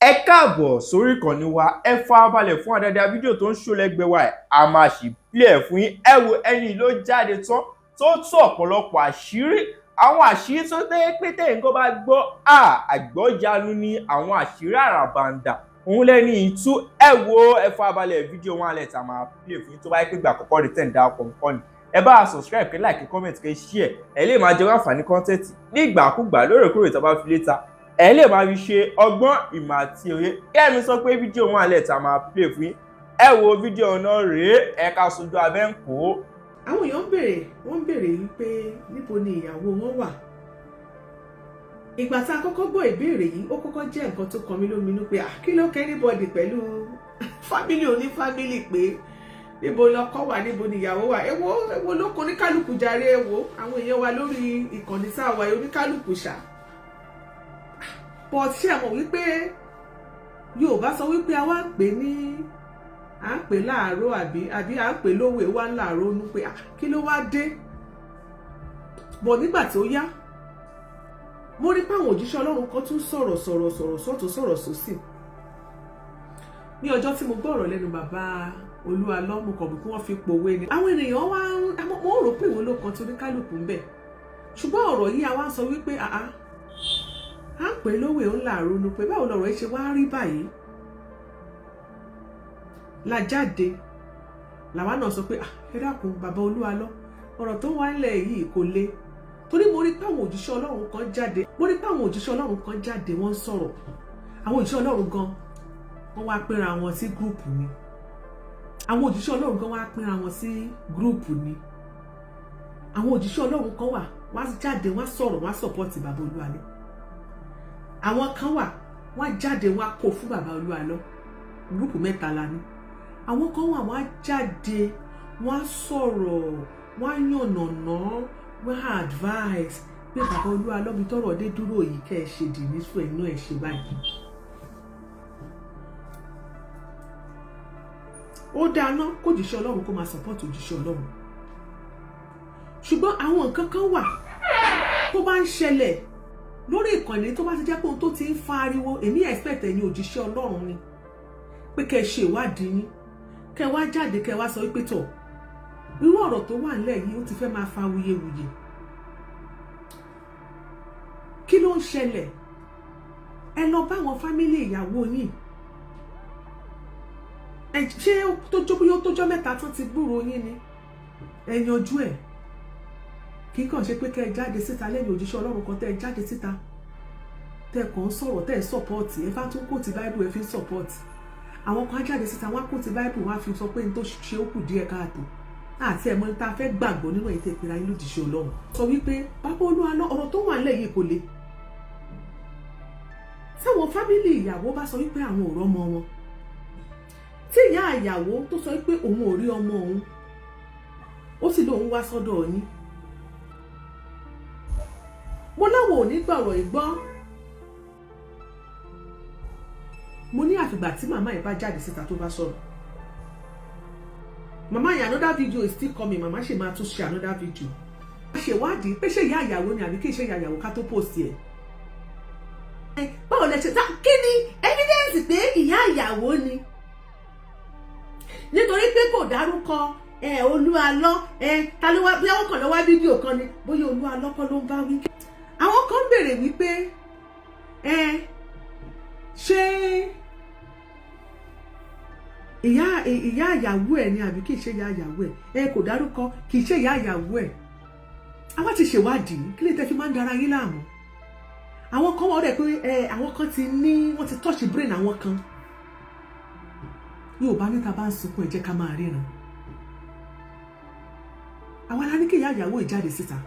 Ẹ káàbọ̀ sórí ìkànnì wa, ẹ farabalẹ̀ fún àdáadáa fídíò tó ń ṣó lẹ́gbẹ̀ẹ́ wa ẹ̀, a máa sì play ẹ̀ fún yín. Ẹ wo ẹni ló jáde tán tó tú ọ̀pọ̀lọpọ̀ àṣírí, àwọn àṣírí tó tẹ́ pé tẹ̀yìn kan bá gbọ́, àgbọ́yanu ni àwọn àṣírí àràbàǹdà, òun lẹ́ni ìtú. Ẹ wo ẹ farabalẹ̀ fídíò wọn alẹ́ tá a máa play fún yín tó bá yẹ pé ìgbà àkọ́kọ́ rẹ̀ tẹ̀ ń darapọ̀ nǹkan ni. Ẹ bá subscribe, kẹ́ like, comment, kẹ́ share, ẹ lè máa jẹ àǹfààní content nígbàkúgbà lóòrèkóòrè tá a bá fi léta. Ẹ lè máa fi ṣe ọgbọ́n ìmọ̀ àti òye. Kẹ́mi sọ pé fídíò wọn alẹ́ tá a máa play fún yín. Ẹ wo fídíò náà rèé, ẹ ká sojú abẹ́ ń kó. Àwọn èèyàn wọ́n béèrè wípé níbo ni ìyàwó wọn wà. Ìgbà tá a kọ́kọ́ gbọ́ ìbéèrè yìí, ó kọ́kọ́ jẹ́ nǹkan tó kan mí lóminú pé kí ló kẹ́ anybody pẹ̀lú fámílì onífámílì pé níbo lọkọ wà, níbo ni ìyàwó wà. Èwo ló kún oníkálùkù jàre. Ẹ wo àwọn èèyàn wa lórí ìkànnì sáwà oníkálùkù ṣá. But ṣé ẹ mọ̀ wípé Yorùbá sọ wípé a wá ń pè ní à ń pè láàárọ̀ àbí à ń pè lówe wá ń láàárọ̀ nú pé kí ló wá dé. Bọ̀ nígbà tó yá mo rí pé àwọn òjíṣẹ́ Ọlọ́run kan tún sọ̀rọ̀ sọ́tún sọ̀rọ̀ sósì. Ní ọjọ́ tí mo gbọ́ ọ̀rọ̀ lẹ́nu bàbá Olú Alo, mo kàn bí kí wọ́n fi pòwe ni. Àwọn ènìyàn wá wọ́n rò pé ìwọ ló kan tó ní kálukú ń bẹ̀. Ṣùgbọ́n ọ̀rọ̀ yìí a wá sọ wípé à ń pè lówe ó ń láàárọ̀ nú pé báwo lọ̀rọ̀ yìí ṣe wá rí báyìí. La Jáde làwa náà sọ pé ẹ dákun bàbá Olú Alo, ọ̀rọ̀ tó wà nílẹ̀ yìí kò le. Torí mo rí pé àwọn òjíṣẹ́ Ọlọ́run kan jáde wọ́n sọ̀rọ̀. Àwọn òjíṣẹ́ Ọlọ́run gan wọ́n wá pínra wọn sí gúrùpù ni. Àwọn òjíṣẹ́ Ọlọ́run gan wá pínra wọn sí gúrùpù ni. Àwọn òjíṣẹ́ Ọlọ́run kan wà wá jáde wọ́n sọ̀rọ̀ wọ́n sọ̀pọ̀tì bàbá Olú Alo. Àwọn kan wà wọ́n jáde wọ́n kó fún bàbá Olú Alo. Gúrùpù mẹ́ta la ní. Àwọn kan wà wọ́n jáde wọ́n sọ̀rọ̀ wọ́n yànnàná wọ́n advice pé bàbá Olú Alo bí tọ́rọ̀ dé dúró yìí kẹ́ ẹ ṣe dì ní fún ẹ̀yìn náà ẹ ṣe báyìí. Ó dáná kó òjíṣẹ́ Ọlọ́run kó máa support òjíṣẹ́ Ọlọ́run. Ṣùgbọ́n àwọn nǹkan kan wà tó bá ń ṣẹlẹ̀ lórí ìkànnì tó bá ti jẹ́ pé ohun tó ti ń fa ariwo, èmi expect ẹ̀yin òjíṣẹ́ Ọlọ́run ni pé kẹ́ ẹ ṣe ìwádìí yín, kẹ́ ẹ wá jáde kẹ́ ẹ wá sọ wípé tọ̀ irú ọ̀rọ̀ tó wà nílẹ̀ yìí ó ti fẹ́ máa fa wuyewuye. Kí ló ń ṣẹlẹ̀? Ẹ lọ bá àwọn fámílì ìyàwó yín. Ṣé tójọ́ mẹ́ta tán ti gbúrò yín ni? Ẹ yanjú ẹ̀. Kì í kàn ṣe pé kẹ́ ẹ jáde síta lẹ́yìn òjíṣẹ́ Ọlọ́run kan tẹ́ ẹ jáde síta tẹ́ ẹ kàn ń sọ̀rọ̀ tẹ́ ẹ sọ̀pọ̀tì ẹ fá tún kó ti báíbù ẹ fi ń sọ̀pọ̀tì. Àwọn kan á jáde síta wọ́n á kó ti báíbù wọ́n á fi sọ pé ní tó ṣe ó kù díẹ̀ káàtó àti ẹ̀mọ́ ní ta fẹ́ gbàgbọ́ nínú èyí tẹ́ ìpínlẹ̀ ayé lòdìṣẹ́ Ọlọ́run. Sọ wípé bàbá Olú Alo ọ̀rọ̀ tó wà nílẹ̀ yìí kò le. Táwọn fámílì ìyàwó bá sọ wípé àwọn ò rọ́mọ wọn, tí ìyá ìyàwó tó sọ wípé òun ò rí ọmọ òun ó sì lóun wá sọ́dọ̀ yín, mo láwọn ò ní gbọ̀rọ̀ ìgbọ́. Mo ní àfìgbà tí màmá yẹn bá jáde síta tó bá sọ̀rọ̀. Màmá yẹn another video is still coming, màmá ṣe máa tún ṣe another video. A ṣèwádìí pé ṣé ìyá ìyàwó ni àbí kí ṣe ìyá ìyàwó ká tó post ẹ̀. Báwo lẹ ṣe ta kí ni evidence pé ìyá ìyàwó ni? Nítorí pé kò dárúkọ Olú Alo ta ló wá bí àwọn kan lọ wá fídíò kan ni bóyá Olú Alo kọ́ ló ń bá wí. Àwọn kan béèrè wípé ṣé ìyá ìyàwó ẹ̀ ni àbí kì í ṣe ìyá ìyàwó ẹ̀ kò dárúkọ kì í ṣe ìyá ìyàwó ẹ̀. Àwa ti ṣèwádìí kí lè tẹ́ fi máa ń dara yín láàmú. Àwọn kan wọ́n rẹ̀ pé àwọn kan wọ́n ti touch brain àwọn kan. Yorùbá níta bá ń sunkún ẹ jẹ́ ká máa ríran. Àwa la ní kí ìyá ìyàwó ìjáde síta.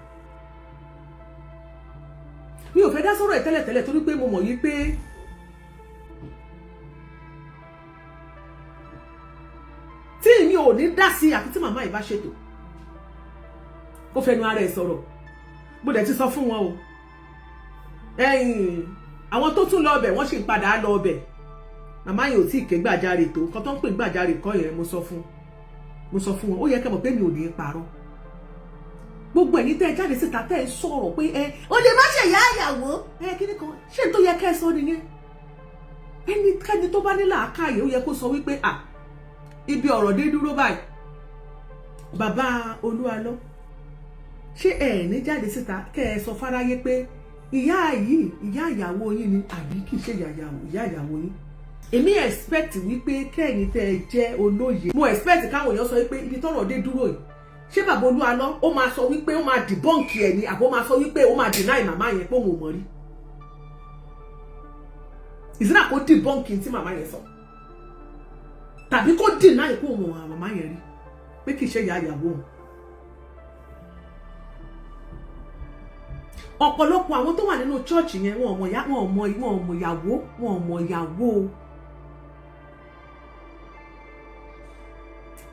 Mi ò fẹ́ dá sọ̀rọ̀ ẹ̀ tẹ́lẹ̀tẹ́lẹ̀ torí pé mo mọ̀ yí pé tí mi ò ní dá sí àfi tí màmá yìí bá ṣètò kó fẹnu ara ẹ̀ sọ̀rọ̀. Mo dẹ̀ ti sọ fún wọn o. Àwọn tó tún lọ ọbẹ̀ wọ́n sì ń padà lọ ọbẹ̀. Màmá yìí ò tí ì ké gbàjarè tó nǹkan tó ń pè gbàjarè kọ́ yẹn mo sọ fún wọn. Ó yẹ kẹ́ mọ̀ pé mi ò ní parọ́. Gbogbo ẹ̀yin tẹ́ ẹ jáde síta tẹ́ ẹ sọ̀rọ̀ pé ó lè má ṣe ìyá ìyàwó kíní kan ṣé n tó yẹ kẹ́ ẹ sọ nìyẹn. ẹnikẹ́ni tó bá ní làákàyè ó yẹ kó sọ wípé ibi ọ̀rọ̀ dé dúró báyìí bàbá Olú Alo ṣé ẹ ní jáde síta kẹ́ ẹ sọ fáráyé pé ìyá ìyàwó yín ni àbí kì í ṣe ìyá ìyàwó yín. Èmi expect wípé kẹ́yìn tẹ́ ẹ jẹ́ olóye, mo expect káwọn èèyàn sọ wípé ibi tọ́rọ̀ dé dúró yìí ṣé bàbá Olú Alo ó máa sọ wípé ó máa debunk ẹ̀ ni àbó máa sọ wípé ó máa deny màmá yẹn pé òun ò mọ̀ rí. Ìsìnà kó debunk tí màmá yẹn sọ tàbí kó deny pé òun ò mọ̀ màmá yẹn rí pé kì í ṣe ìyá ìyàwó òun. Ọ̀pọ̀lọpọ̀ àwọn tó wà nínú church yẹn wọn ò mọ̀ ìyàwó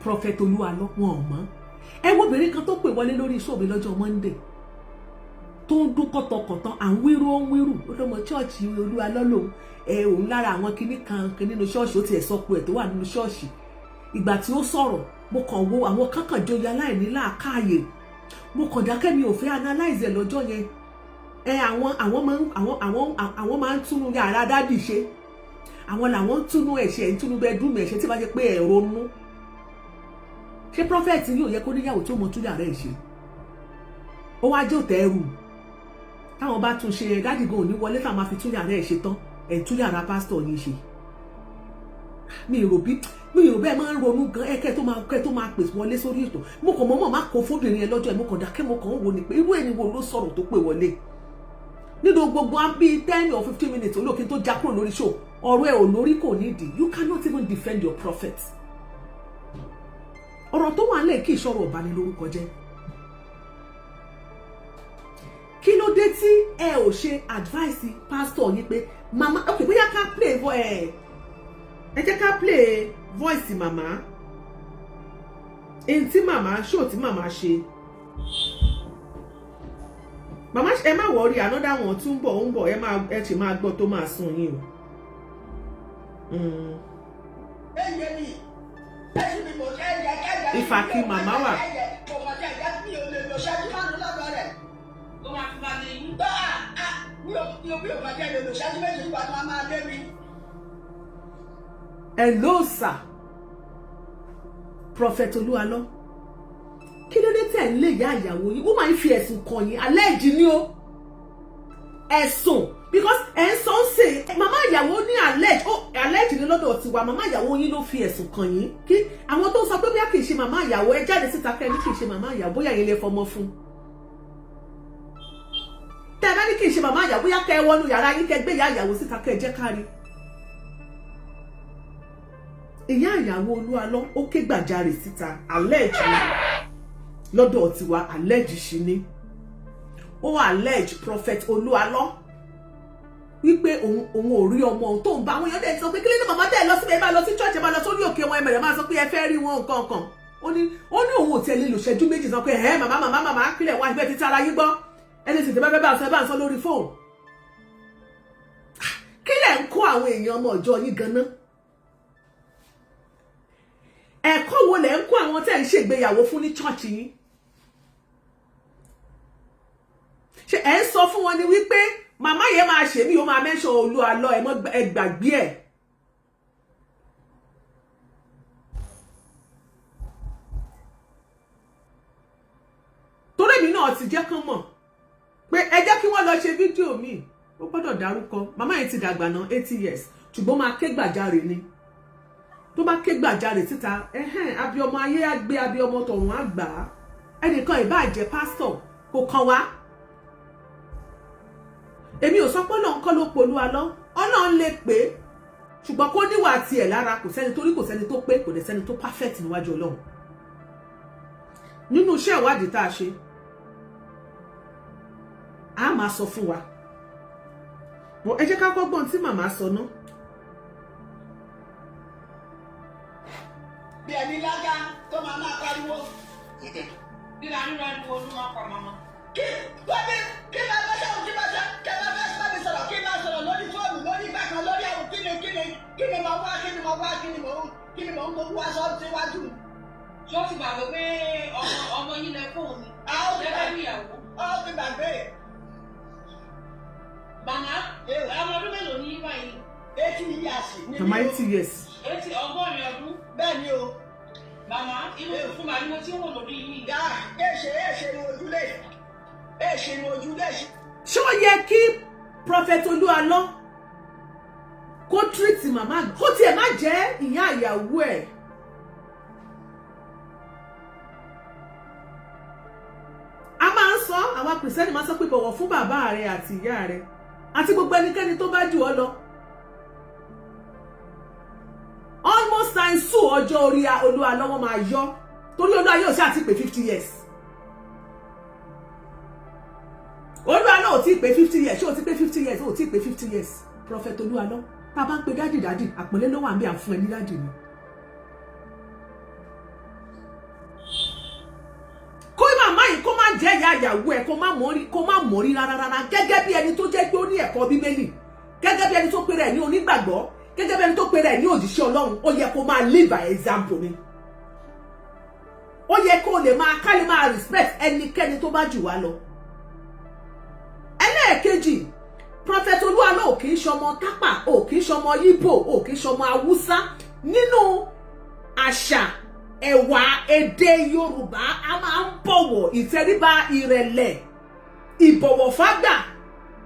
Prophet Olu Alo wọn ò mọ̀. Ẹ wo obìnrin kan tó pè wọlé lórí iṣẹ́ mi lọ́jọ́ Monday tó ń dún kọ̀tọ̀kọ̀tọ̀ à ń wíru ó lọ́mọ church Olu Alo lòun òun lára àwọn kinní kan nínú ṣọ́ọ̀ṣì ó tiẹ̀ sọ pé ẹ̀ tó wà nínú ṣọ́ọ̀ṣì. Ìgbà tí ó sọ̀rọ̀ mo kàn wo àwọn kankan joyè aláìní làákàyè mo kàn dákẹ́ mi ò fẹ́ analyze ẹ̀ lọ́jọ́ yẹn. Àwọn máa ń túnú yàrá dádì ṣe, àwọn làwọn ń túnú ẹ̀ṣẹ̀ ń túnú bedroom ẹ̀ṣẹ̀ tí bá jẹ́ pé ẹ̀ ronú. Ṣé prophet yóò yẹ kó níyàwó tó mọ tún yàrá ẹ̀ ṣe? Ó wá jẹ́ òtẹ́ ẹrù táwọn bá tún ṣe dádì gan ò ní wọlé táwọn máa fi tún yàrá ẹ̀ ṣe tán ẹ̀ tún yàrá pásítọ̀ yìí ṣe. mi ò bẹ́ẹ̀ máa ń ronú gan kẹ́ tó máa pèsè wọlé sórí ètò. Mo kàn mọ́mọ́ má kó fóbìnrin yẹn lọ́jọ́ ẹ̀ mo kàn dákẹ́ mo kàn ń wo ni pé irú ẹni wo ló sọ̀rọ̀ tó pè wọlé. Nínú gbogbo bí 10 or 15 minutes olókin tó já kúrò lórí show ọ̀rọ̀ ẹ̀ ò lórí kò nídìí. You cannot even defend your prophet. Ọ̀rọ̀ tó wà lẹ̀ kí ìṣọ̀rọ̀ ọ̀bánilórúkọ jẹ́. Kí ló dé tí ẹ ò ṣe advice pastor yín pé mama okay bóyá ká play ẹ jẹ́ ká play voice mama èyí tí mama show tí mama ṣe. Mama ẹ má worry another one tún bọ̀ ń bọ̀ ẹ ti máa gbọ́ tó máa sùn yín o. Ìfàkì màmá wà. Hello sir, Prophet Olu Alo. Kí ló dé tẹ̀ ń lé ìyá ìyàwó yín? Ó máa ń fi ẹ̀sùn kàn yín alleged ni o. Ẹ̀sùn because ẹ̀ ń sọ ń sè màmá ìyàwó ní alleged ní lọ́dọ̀ tiwa màmá ìyàwó yín ló fi ẹ̀sùn kàn yín. Kí àwọn tó sọ pé bóyá kì í ṣe màmá ìyàwó ẹ jáde síta kẹ́ ẹ ní kì í ṣe màmá ìyàwó bóyá yín lè fọmọ fún. Tẹ́ ẹ bá ní kì í ṣe màmá ìyàwó bóyá kẹ́ ẹ wọnú yàrá yín kẹ́ gbé ìyá ìyàwó síta kẹ́ ẹ jẹ́ kárí. Ìyá ìyàwó Olu Alo ó ké gbàjarè síta alleged lọ́dọ̀ tiwa alleged ṣì ni. Ó alleged Prophet Olu Alo wípé òun ò rí ọmọ òun tó ń bá àwọn èèyàn dẹ̀ sọ pé kí ló ní màmá tẹ̀ lọ síbẹ̀ ẹ bá lọ sí church ẹ bá lọ sórí òkè wọn ẹ̀mẹ̀rẹ̀ máa sọ pé ẹ fẹ́ rí wọn nǹkan kan. Ó ní òun ò tiẹ̀ lè lò ṣẹ́jú méjì sọ pé màmá kílẹ̀ wá ìgbẹ́ títí ara yín gbọ́ ẹni sì ti bẹ́ẹ̀ bá ń sọ lórí fóònù. Kí lẹ̀ ń kó àwọn èèyàn ọmọ ọjọ́ yín ganan? Ẹ̀kọ́ wo lẹ̀ ń kó àwọn tẹ́ ń ṣègbéyàwó fún ní church yín? Ṣé ẹ ń sọ fún wọn ni wípé màmá yẹn máa ṣe mí ó máa mention Olu Alo ẹ gbàgbé ẹ̀? Torí èmi náà ti jẹ́ kán mọ̀ pé ẹ jẹ́ kí wọ́n lọ ṣe fídíò mi ó gbọ́dọ̀ dárúkọ màmá yẹn ti dàgbà náà 80 years ṣùgbọ́n máa ké gbàjarè ni. Tó bá ké gbàjarè síta abiyọmọ ayé á gbé abiyọmọ tọ̀run á gbà á. Ẹnìkan ìbá jẹ́ pásítọ̀ kò kàn wá. Èmi ò sọ pé Ọlọ́run kọ́ ló polú Alo Ọlọ́run lè pé ṣùgbọ́n kó níwà tiẹ̀ lára kò sẹ́ni kò sẹ́ni tó pé kò dẹ̀ sẹ́ni tó perfect níwájú Ọlọ́run. Nínú iṣẹ́ ìwádìí tá a ṣe a máa sọ fún wa bó ẹ jẹ́ ká kọ́ gbọ́n tí màmá sọ ná. Bí ẹni lága tó máa pariwo. Bí la ń rán Olú máa pa màmá. Kí la bá ṣàwọn kí bá ṣe kí la bá ṣe mi sọ̀rọ̀ kí la sọ̀rọ̀ lórí fóònù lórí ìgbà kan lórí àwọn kí ni mo wá kí ni mo ń wá sọ síwájú. Ṣé ó ti gbàgbé pé ọmọ yín lẹ fóònù? Lẹ́gbẹ̀ẹ́ bí ìyàwó. Ó ti gbàgbé. Màmá, ọmọ ọdún mélòó ní báyìí? 80 years ni mama 80 years. 80 ọgọ́rin ọdún. Bẹ́ẹ̀ ni o. Màmá inú fún màá ní mo ti ń wò lórí yìí. Yá èṣe ni ojúlé. Èṣe ni ojúlé. Ṣé ó yẹ kí Prophet Olu Alo kó treat màmá kó tiẹ̀ má jẹ́ ìyá ìyàwó ẹ̀? A máa ń sọ, àwa Kìrìsìtẹ́nì máa ń sọ pé bọ̀wọ̀ fún bàbá rẹ àti ìyá rẹ àti gbogbo ẹnikẹ́ni tó bá jù ọ́ lọ. Almost times 2 ọjọ́ orí Olu Alo wọn máa yọ torí Olu Alo ṣáà ti pé 50 years. Olu Alo ò tí pé 50 years, ṣé o ti pé 50 years, o ti pé 50 years. Prophet Olu Alo, tá bá ń pe dádì àpọ́nlé ló wà ń bí à ń fún ẹ ní dádì ni. Kó màmá yìí kó má jẹ́ ìyá ìyàwó ẹ̀ kó má mọ̀rí rárá gẹ́gẹ́ bí ẹni tó jẹ́ pé ó ní ẹ̀kọ́ Bíbélì, gẹ́gẹ́ bí ẹni tó pèrè ẹ̀ ní onígbàgbọ́, gẹ́gẹ́ bí ẹni tó pèrè ẹ̀ ní òjíṣẹ́ Ọlọ́run. Ó yẹ kó máa live by example ni. Ó yẹ kó lè máa respect ẹnikẹ́ni tó bá jù wá lọ. Ẹlẹ́ẹ̀kejì, Prophet Olu Alo ò kì í ṣọmọ Tápà, ò kì í ṣọmọ Yíbò, ò kì í ṣọmọ Haúsá. Nínú àṣà ẹ̀wà èdè Yorùbá a máa ń bọ̀wọ̀, ìtẹríba, ìrẹ̀lẹ̀, ìbọ̀wọ̀ fágbà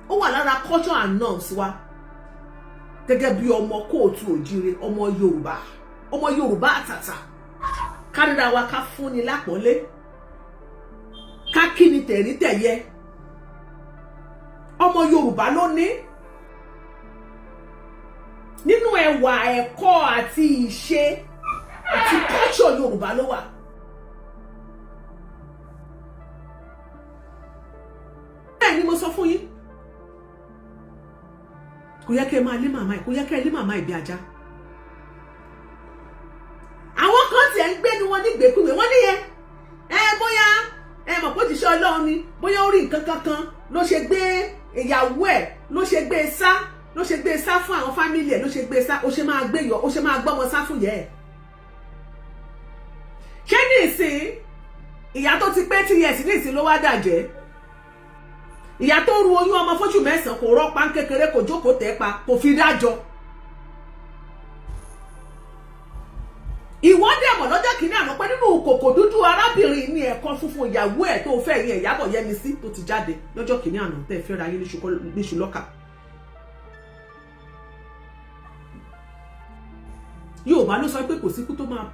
ó wà lára culture and norms wa gẹ́gẹ́ bí ọmọ kóòtù òjire, ọmọ Yorùbá àtàtà. Kárìíra wa ká fúnni lápọ́nlé, ká kíni tẹ̀rítẹ̀yẹ. Ọmọ Yorùbá ló ní nínú ẹwà ẹ̀kọ́ àti ìṣe àti culture Yorùbá ló wà. Bẹ́ẹ̀ ni mo sọ fún yín, kò yẹ kẹ́ máa lé màmá ẹ̀, kò yẹ kẹ́ lé màmá ẹ̀ bí ajá. Àwọn kan tiẹ̀ ń gbé ni wọ́n nígbèkúgbè, wọ́n níyẹn bóyá mọ̀ pé òjíṣẹ́ Ọlọ́run ni, bóyá ó rí nǹkan kankan ló ṣe gbé ìyàwó ẹ̀, ló ṣe gbé sá fún àwọn fámìlì ẹ̀, ló ṣe gbé sá, ó ṣe máa gbé yọ, ó ṣe máa gbọ́mọ sá fún yẹ ẹ̀. Ṣé ní ìsìn ìyá tó ti pé 10 years ní ìsìn ló wá dàjẹ́? Ìyá tó ru oyún ọmọ fóṣù 9 kò rọ́pá kékeré, kò jókòó tẹ́ pa, kò fi dájọ́. Ìwọ dẹ̀ mọ̀ lọ́jọ́ kìíní àná pé nínú kòkò dúdú arábìnrin ní ẹ̀kọ́ funfun ìyàwó ẹ̀ tó fẹ́ yẹn Ìyábọ̀ Yẹ́misí tó ti jáde lọ́jọ́ kìíní àná tẹ́ fẹ́ ra yín níṣu lọ́kà. Yorùbá ló sọ pé kò síkú tó máa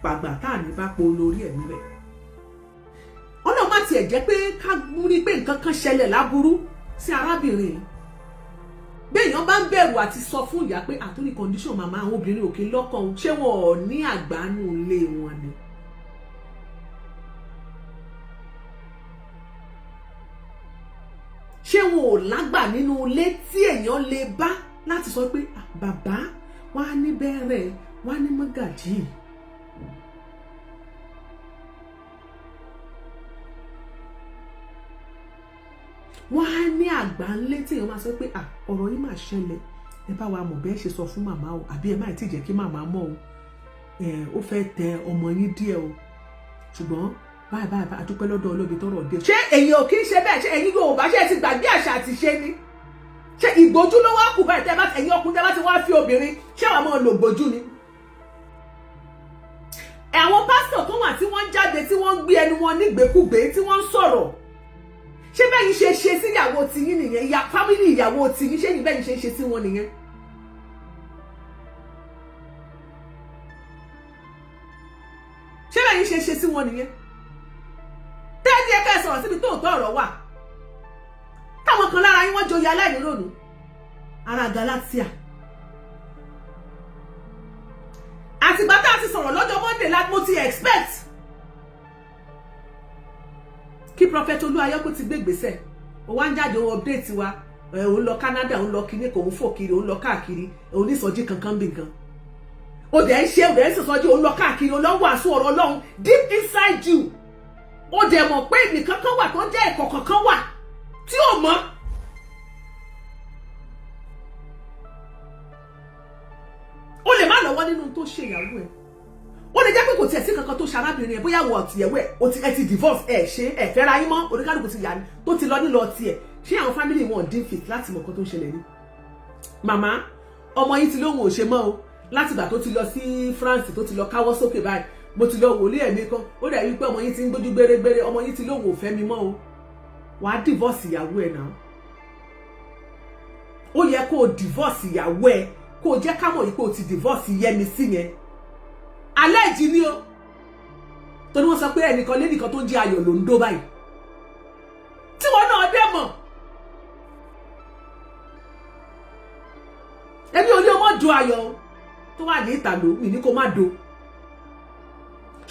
pàgbà tá à ní bá po lórí ẹ̀mí rẹ̀. Ọlọ́run má tiẹ̀ jẹ́ pé ká rí pé nǹkan kan ṣẹlẹ̀ láburú sí arábìnrin. Béèyàn bá ń bẹ̀rù àti sọ fún ìyá pé àtúrí condition màmá àwọn obìnrin òkè lọ́kàn, ṣé wọn ò ní àgbánú ilé wọn ni? Ṣé wọn ò lágbà nínú ilé tí èèyàn lè bá láti sọ pé bàbá wá ní bẹ̀rẹ̀, wá ní mọ́gàjí? Wọ́n á ní àgbà ńlé tí èèyàn máa sọ pé ọ̀rọ̀ yìí máa ṣẹlẹ̀, ẹ bá wa mọ̀ bẹ́ẹ̀ ṣe sọ fún màmá o, àbí ẹ má tí jẹ́ kí màmá mọ̀ o, ó fẹ́ tẹ ọmọ yín díẹ̀ o, ṣùgbọ́n báyìí àdúpẹ́ lọ́dọ̀ olóbi tọrọ dé. Ṣé èyí ò kí ń ṣe bẹ́ẹ̀? Ṣé ẹ̀yin Yorùbá ṣe ti gbàgbé àṣà àti ṣe ni? Ṣé ìgbójú ló wá kù báyìí tẹ́ bá ẹ̀yin ọkùnrin tẹ́ bá ti wá fi obìnrin, ṣé wàá máa lò gbójú ni? Àwọn pásítọ̀ tó wà tí wọ́n jáde tí wọ́n gbé ẹnu wọn nígbèkúgbè tí wọ́n ń sọ̀rọ̀, ṣé bẹ́yìn ṣe sí ìyàwó tiyín nìyẹn? Fámílì ìyàwó tiyín, ṣé bẹ́yìn ṣe sí wọn nìyẹn? Ṣé bẹ́yìn ṣe sí wọn nìyẹn? Tẹ́ẹ̀dì ẹ̀ka ẹ̀ sọ̀rọ̀ síbi tó tọ́ ọ̀rọ̀ wà. Táwọn kan lára yín wọ́n joyè aláìnírònú ara Galatia. Àtìgbà tá a ti sọ̀rọ̀ lọ́jọ́ Monday láti mo ti expect kí Prophet Olu Alo kó ti gbé ìgbésẹ̀. Ó wá ń jáde ó update wa, ó lọ Canada, ó lọ kíní kò ń fò kiri, ó lọ káàkiri, ó ní ìsọjí kankan bí nǹkan. Ó dẹ̀ ń sọjí, ó lọ káàkiri, ó lọ wàásù ọ̀rọ̀ Ọlọ́run deep inside you. Ó dẹ̀ mọ̀ pé ibì kankan wà tó jẹ́ ẹ̀kọ́ kankan wà tí ò mọ̀. Ó lè má lọ́wọ́ nínú tó ṣe ìyàwó ẹ̀. Ó lè jẹ́ pé kò tiẹ̀ sí kankan tó ṣe arábìnrin ẹ̀, bóyá wọ̀ ọ̀tìyẹ̀wò ẹ̀ ẹ ti divorce ẹ̀ fẹ́ra yín mọ́, oníkálùkù ti yà ní tó ti lọ nílọ tiẹ̀. Ṣé àwọn family wọn dín fit láti mọ̀ nǹkan tó ń ṣẹlẹ̀ ni? Màmá, ọmọ yìí ti lóhùn ò ṣe mọ́ o láti ìgbà tó ti lọ sí France tó ti lọ káwọ́ sókè báyìí mo ti lọ wòlé ẹ̀mí kan ó dẹ̀ wípé ọmọ yìí ti ń gbójú gbérégbéré ọmọ yìí ti lóhùn ò fẹ́ mi mọ́ o wàá divorce ìyàwó ẹ̀ náà ó yẹ kó o divorce ìyàwó ẹ̀ kó o jẹ́ ká mọ̀ yìí pé o ti divorce Yẹ́misí yẹn alẹ́ ìjì ni o torí wọ́n sọ pé ẹnìkan lẹ́nìkan tó ń jẹ́ ayọ̀ ló ń dó báyìí tí wọ́n náà dé mọ̀ èmi ò ní ọmọ do ayọ̀ tó wà ní ìtàló mi ní kó má do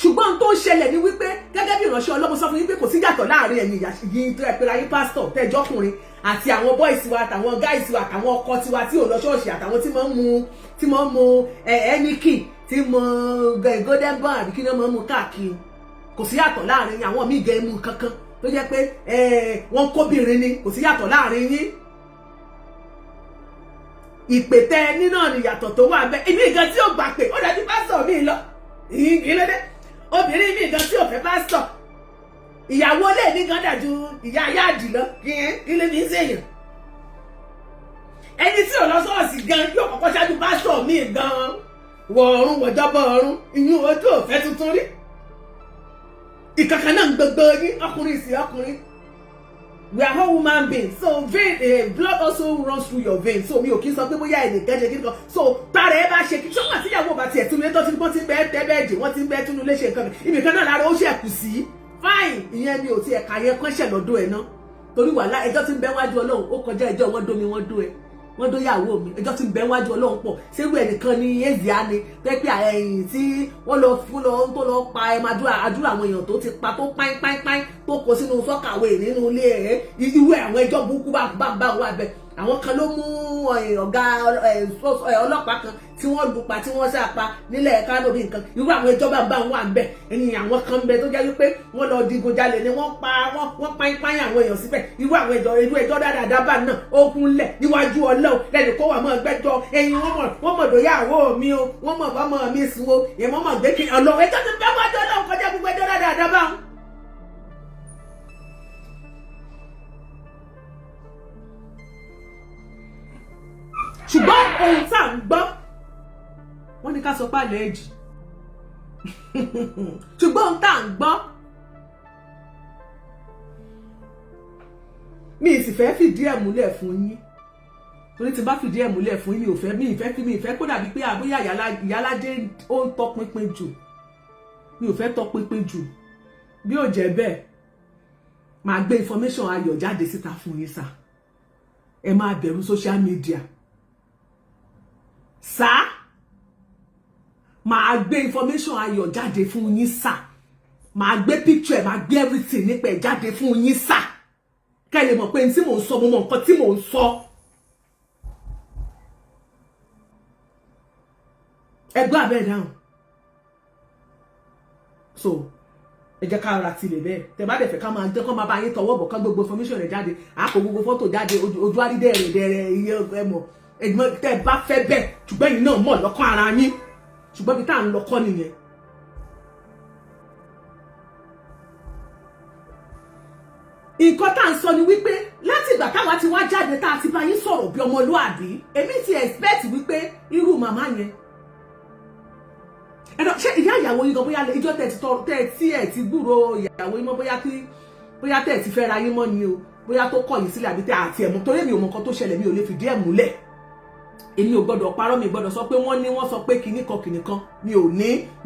ṣùgbọ́n tó ń ṣẹlẹ̀ ní wípé gẹ́gẹ́ bí ìránṣẹ́ Ọlọ́run sọ fún yín pé kò sí yàtọ̀ láàrin ẹ̀yin yìí tó ẹ pé ayé pásítọ̀ tẹ́jọ́kùnrin àti àwọn boys wa àtàwọn guys wa àtàwọn ọkọ tiwa tí ò lọ ṣọ́ọ̀ṣì àtàwọn tí máa ń mu ẹnìkì tí mo golden bar àbí kí ni wọ́n máa ń mu káàkiri kò sí yàtọ̀ láàrin yín àwọn míì gẹ̀ mú kankan tó jẹ́ pé wọ́n kóbìnrin ni kò sí yàtọ̀ láàrin yín ìpètẹ nínú ìyàtọ̀ tó wà bẹ́ẹ̀ ibi nǹkan tí ò gbà pé ó dájú pásítọ̀ mi lọ ìgbìlódé obìnrin mi nǹkan tí ò fẹ́ pásítọ̀ ìyàwó lè ní gan dájú ìyá ayáàdì lọ kí ló fi ń ṣèyàn ẹni tí ò lọ ṣọ́ọ̀ṣì gan yóò kọ́kọ́ ṣáájú pásítọ̀ mi gan wọ ọ̀run wọ̀jọ́bọ̀ ọ̀run ìyún ojú òfẹ́ tuntun rí ìkankan náà ń gbogbo yín ọkùnrin sí ọkùnrin. We are all human beings, so blood also runs through your veins. So mi ò kí sọ pé bóyá ẹnìkan ṣe kí nǹkan. So tààrà ẹ bá ṣe kí sọ́kàn tíyàwó bá tiẹ̀ tún lé tó ti ń bẹ́ tẹ́bẹ́ẹ̀dì wọ́n ti ń bẹ́ túnú léṣe nǹkan mi. Ibì kan náà lára ó ṣe kù sí. Fine, ìyẹn mi ò ti ẹ̀ka yẹn kọ́ṣẹ̀ lọ́dọ̀ ẹ̀ ná. Torí wàhálà ẹjọ́ ti ń bẹ wájú Ọlọ́run ó kọjá ẹjọ́ wọ́n dó mi wọ́n dó ẹ. Wọ́n dó yàwó mi ẹjọ́ ti ń bẹ wájú Ọlọ́run pọ̀. Ṣérú ẹnìkan ni Ezia ni pẹ́pẹ́ ẹ̀yìn tí wọ́n lọ fún lọ tó lọ pa ẹ̀ máa àdúrà àwọn èèyàn tó ti pa tó páínpáínpáín tó kó sínú sọ́kàwé nínú ilé ẹ̀ irú àwọn ẹjọ́ burúkú bá wà bẹ́ẹ̀ àwọn kan ló mú ọ̀gá ọlọ́pàá kan tí wọ́n lù pa tí wọ́n sápa nílẹ̀ Kánò bí nǹkan irú àwọn ẹjọ́ bá wà ń bẹ̀ ẹni àwọn kan ń bẹ tó jẹ́ wípé wọ́n lọ digunjalè ni wọ́n páínpáín àwọn èèyàn síbẹ̀ irú àwọn ẹjọ́ dáadáa bá náà ó kúnlẹ̀ níwájú Ọlọ́run lẹ́nu kó wà mọ́ gbẹ́jọ́ ẹ̀yin wọ́n mọ̀ dòyàwó mi o wọ́n mọ̀ bọ́mọ mi sùn o èèmọ̀ mọ̀ gbé kí Ọlọ́run ẹjọ́ ti bẹ́ wájú Ọlọ́run kọjá gbogbo ẹjọ́ dáadáa bá wọn. ṣùgbọ́n ohun tá à ń gbọ́ wọ́n ní ká sọ pálẹ̀ ẹ̀jì ṣùgbọ́n ohun tá à ń gbọ́ mi ì sì fẹ́ fìdí ẹ̀ múlẹ̀ fún yín torí tí bá fìdí ẹ̀ múlẹ̀ fún yín mi ì fẹ́ kó dàbí pé àbúyá ìyálàjẹ ó ń tọpinpin jù mi ò fẹ́ tọpinpin jù bí ò jẹ́ bẹ́ẹ̀ máa gbé information ayọ̀ jáde síta fún yín sá ẹ máa bẹ̀rù social media sá máa gbé information ayọ̀ jáde fún yín sá máa gbé picture máa gbé everything nípa ẹ̀ jáde fún yín sá kẹ́ lè mọ̀ pé tí mò ń sọ mo mọ̀ nǹkan tí mò ń sọ ẹgbẹ́ abẹ́ dáhùn so ẹ jẹ́ ká ra tilẹ̀ bẹ́ẹ̀ tẹ́ bá dẹ̀ fẹ́ ká máa jẹ́ kó máa bá yín tọwọ́ bọ̀ ká gbogbo information rẹ̀ jáde àpò gbogbo fọ́tò jáde ojú àrídẹ̀ẹ̀rẹ̀ iye ẹ̀mọ̀ ẹ̀gbọ́n tẹ́ bá fẹ́ bẹ́ẹ̀ ṣùgbọ́n yìí náà mọ̀ lọ́kàn ara yín ṣùgbọ́n bí tá à ń lọ́kọ́ nìyẹn. nǹkan tá à ń sọ ni wípé láti ìgbà táwa ti wá jáde tá a ti bá yín sọ̀rọ̀ bí ọmọlúàbí èmi ti expect wípé irú màmá yẹn ẹ̀dọ̀ ṣé ìyá ìyàwó yín gan bóyá ìjọ tẹ̀ ti gbúrò ìyàwó yín mọ́ bóyá tẹ̀ ti fẹ́ ra yín mọ́ ni o bóyá tó kọ̀ yín sílẹ̀ àbí tẹ̀ àti ẹ̀mọ́ torí mi ò mọ nǹkan tó ṣẹlẹ̀ mi ò lè fìdí ẹ̀ múlẹ̀ èmi ò gbọ́dọ̀ parọ́ mi gbọ́dọ̀ sọ pé wọ́n sọ pé kinní kan mi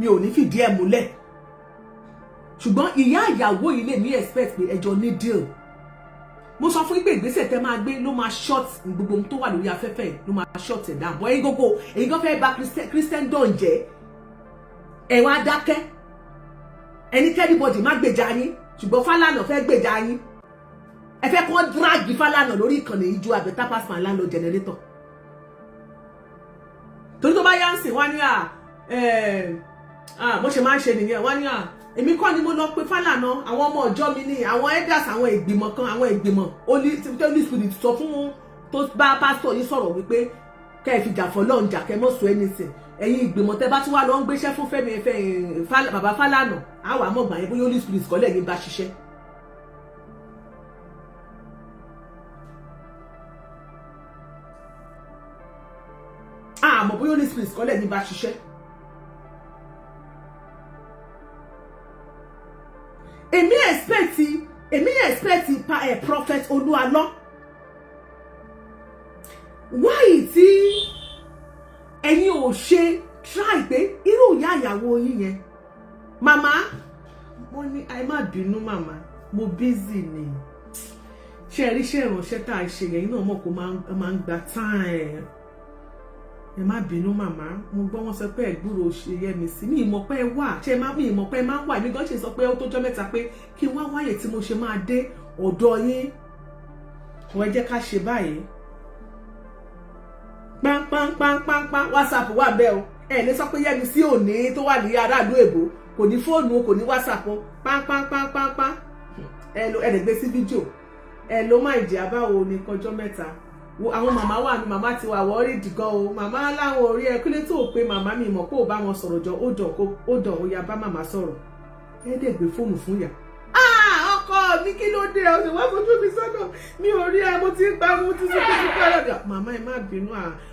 ò ní fìdí ẹ̀ múlẹ̀ ṣùgbọ́n ìyá ìyàwó yìí lè ní expect pé ẹjọ́ ní deal mo sọ fún yín pé ìgbésẹ̀ tẹ́ máa gbé ló máa short gbogbo ohun tó wà lórí afẹ́fẹ́ ló máa short ẹ̀ down bọ́ èyí gan fẹ́ bà Christendom jẹ́ ẹ wá dákẹ́ anybody má gbèjà yín ṣùgbọ́n Fálànà fẹ́ gbèjà yín ẹ fẹ́ kọ́ drag Fálànà lórí ìkànnì yìí ju àbẹ̀tà passman landlord generator torí tó bá yá ń sìn wá ní mo ṣe máa ń ṣe nìyẹn wá ní èmi kọ́ ni mo lọ pé Fálànà àwọn ọmọ ọjọ́ mi ní àwọn elders àwọn ìgbìmọ̀ kan àwọn ìgbìmọ̀ Holy Spirit sọ fún tó bá pásítọ̀ yìí sọ̀rọ̀ wípé kẹ́ ẹ fi jà fọlọ́run jà kẹ́ mọ́ sọ anything ẹ̀yin ìgbìmọ̀ tẹ́ bá tún wá lọ ń gbéṣẹ́ fún bàbá Fálànà àwọn àmọ̀gbà yẹn bóyá Holy Spirit kọ́lẹ̀ yín bá ṣiṣẹ́. Holy Spirit kọ́lẹ̀ ní bá ṣiṣẹ́. Èmi expect Prophet Olu Alo. Why tí ẹ̀yin ò ṣe try pé irú ìyá ìyàwó yín yẹn. Mama, mo ní ẹ má bínú mama, mo busy ni. Ṣé rí ṣe ìránṣẹ́ tá a ṣe yẹn náà mọ̀ kó máa ń gba time. Ẹ má bínú mama, mo gbọ́ wọn sọ pé ẹ̀gbúrò ṣe yẹ mi sí. Mi ìmọ̀ pé ẹ wà, mi ìmọ̀ pé ẹ máa wà. Èmi gan ṣe sọ pé ó tó jọ́ mẹ́ta pé kí n wá wáyé tí mo ṣe máa dé ọ̀dọ̀ yín. Wọ́n jẹ́ ká ṣe báyìí. Pán WhatsApp wà bẹ́ẹ̀ o. Ẹ lè sọ pé yẹ mi sí òní tó wà ní aráàlú èbó. Kò ní fóònù, kò ní WhatsApp o. Pán. Ẹ lè gbé sí fídíò. Ẹ ló máa jẹ́ àbáwo ní kọjọ́ mẹ́ta. Àwọn màmá wà ní màmá ti wà worried gan o. Màmá láwọn orí ẹ kílé tó pé màmá mi mọ̀ kó o bá wọn sọ̀rọ̀ jọ ó dàn ó ya bá màmá sọ̀rọ̀. Ẹ dẹ̀ gbé fóònù fún ìyá. Ọkọ mi kí ló dé ọ̀sẹ̀ wá fojú mi sọ́nà mi ò rí ẹ mo ti ń pa mo ti sọ pé ti pẹ́ lọ́dọ̀. Màmá ẹ má bínú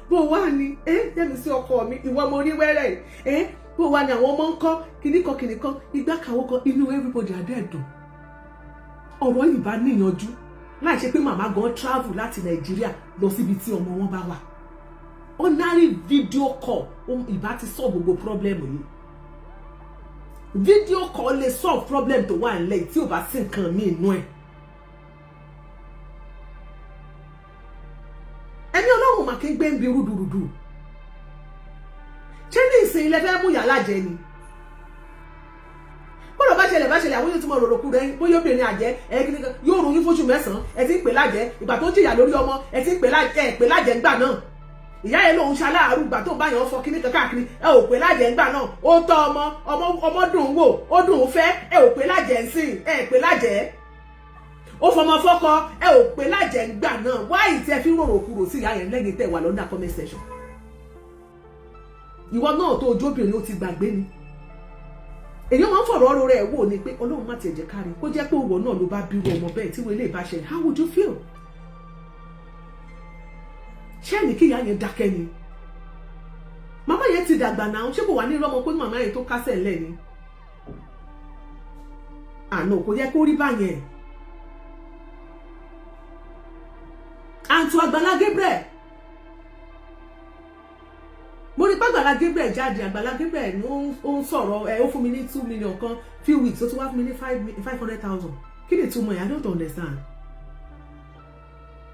bó wà ní jẹ́mi sí ọkọ mi ìwọ mo rí wẹ́rẹ́ bó wà ní àwọn ọmọ ń kọ́ kìnnìkan igbá kàwọ́ kan inú everybody adẹ́ẹ̀dùn. Ọ̀rọ̀ yìí bá níyanjú láì ṣe pé màmá gan travel láti Nàìjíríà lọ síbi tí ọmọ wọn bá wà. Ordinary video call ìbá ti solve gbogbo problem yìí. Video call lè solve problem tó wà nílẹ̀ tí ò bá sí nǹkan míì nú ẹ̀. Ẹni Ọlọ́run mà kí ń gbé ń bi rúdurùdu. Ṣé ní ìsìn ilẹ̀ fẹ́ mú yàrá jẹ ni? Bọ́lọ̀ bá ṣẹlẹ̀ àwọn yóò tún mọ̀ rọ̀rọ̀kú rẹ̀ bóyá obìnrin àjẹ́ kíníkan yóò ròyìn fóṣù 9 ẹ ti ń pè lájẹ́ ìgbà tó jìyà lórí ọmọ ẹ ti ń pè lájẹ́ ńgbà náà. Ìyá yẹn lòun ṣaláàrú ìgbà tó bá yàn fọ kíníkan káàkiri ẹ ò pè lájẹ́ ńgbà náà ó tọ́ ọmọ dùn ún wò ó dùn ún fẹ́ ẹ ò pè lájẹ́ ńsìn ẹ pè lájẹ́ ó fọmọ fọ́kọ ẹ ò pè lájẹ́ ńgbà náà wáyì tí ẹ fi ń rorò sí ìyá yẹn lẹ́yìn tẹ̀ wà lọ́dà comment section. Ìwọ náà tó ojóbìnrin ó ti gbàgbé ni. Èyàn máa ń fọ̀rọ̀ ọ̀rọ̀ rẹ̀ wò ni pé Ọlọ́run má ti ẹ̀jẹ̀ kárí kó jẹ́ pé òwò náà ló bá bírú ọmọ bẹ́ẹ̀ tí wọ́n lè bá ṣe how would you feel? Ṣé ní kí ìyá yẹn dákẹ́ ni? Màmá yẹn ti dàgbà náà ṣé kò wá ní rọ́mọ pé màmá yẹn tó kásẹ̀ ńlẹ̀ ni? Àná kò yẹ kó rí báyẹn. Àǹtí Àgbàlá Gabriel. Mo rí pé Àgbàlá Gabriel jáde Àgbàlá Gabriel ní ó ń sọ̀rọ̀ ó fún mi ní 2 million kan few weeks ó tún wá fún mi ní 500,000 kí ni ìtumọ̀ yẹn I don't understand.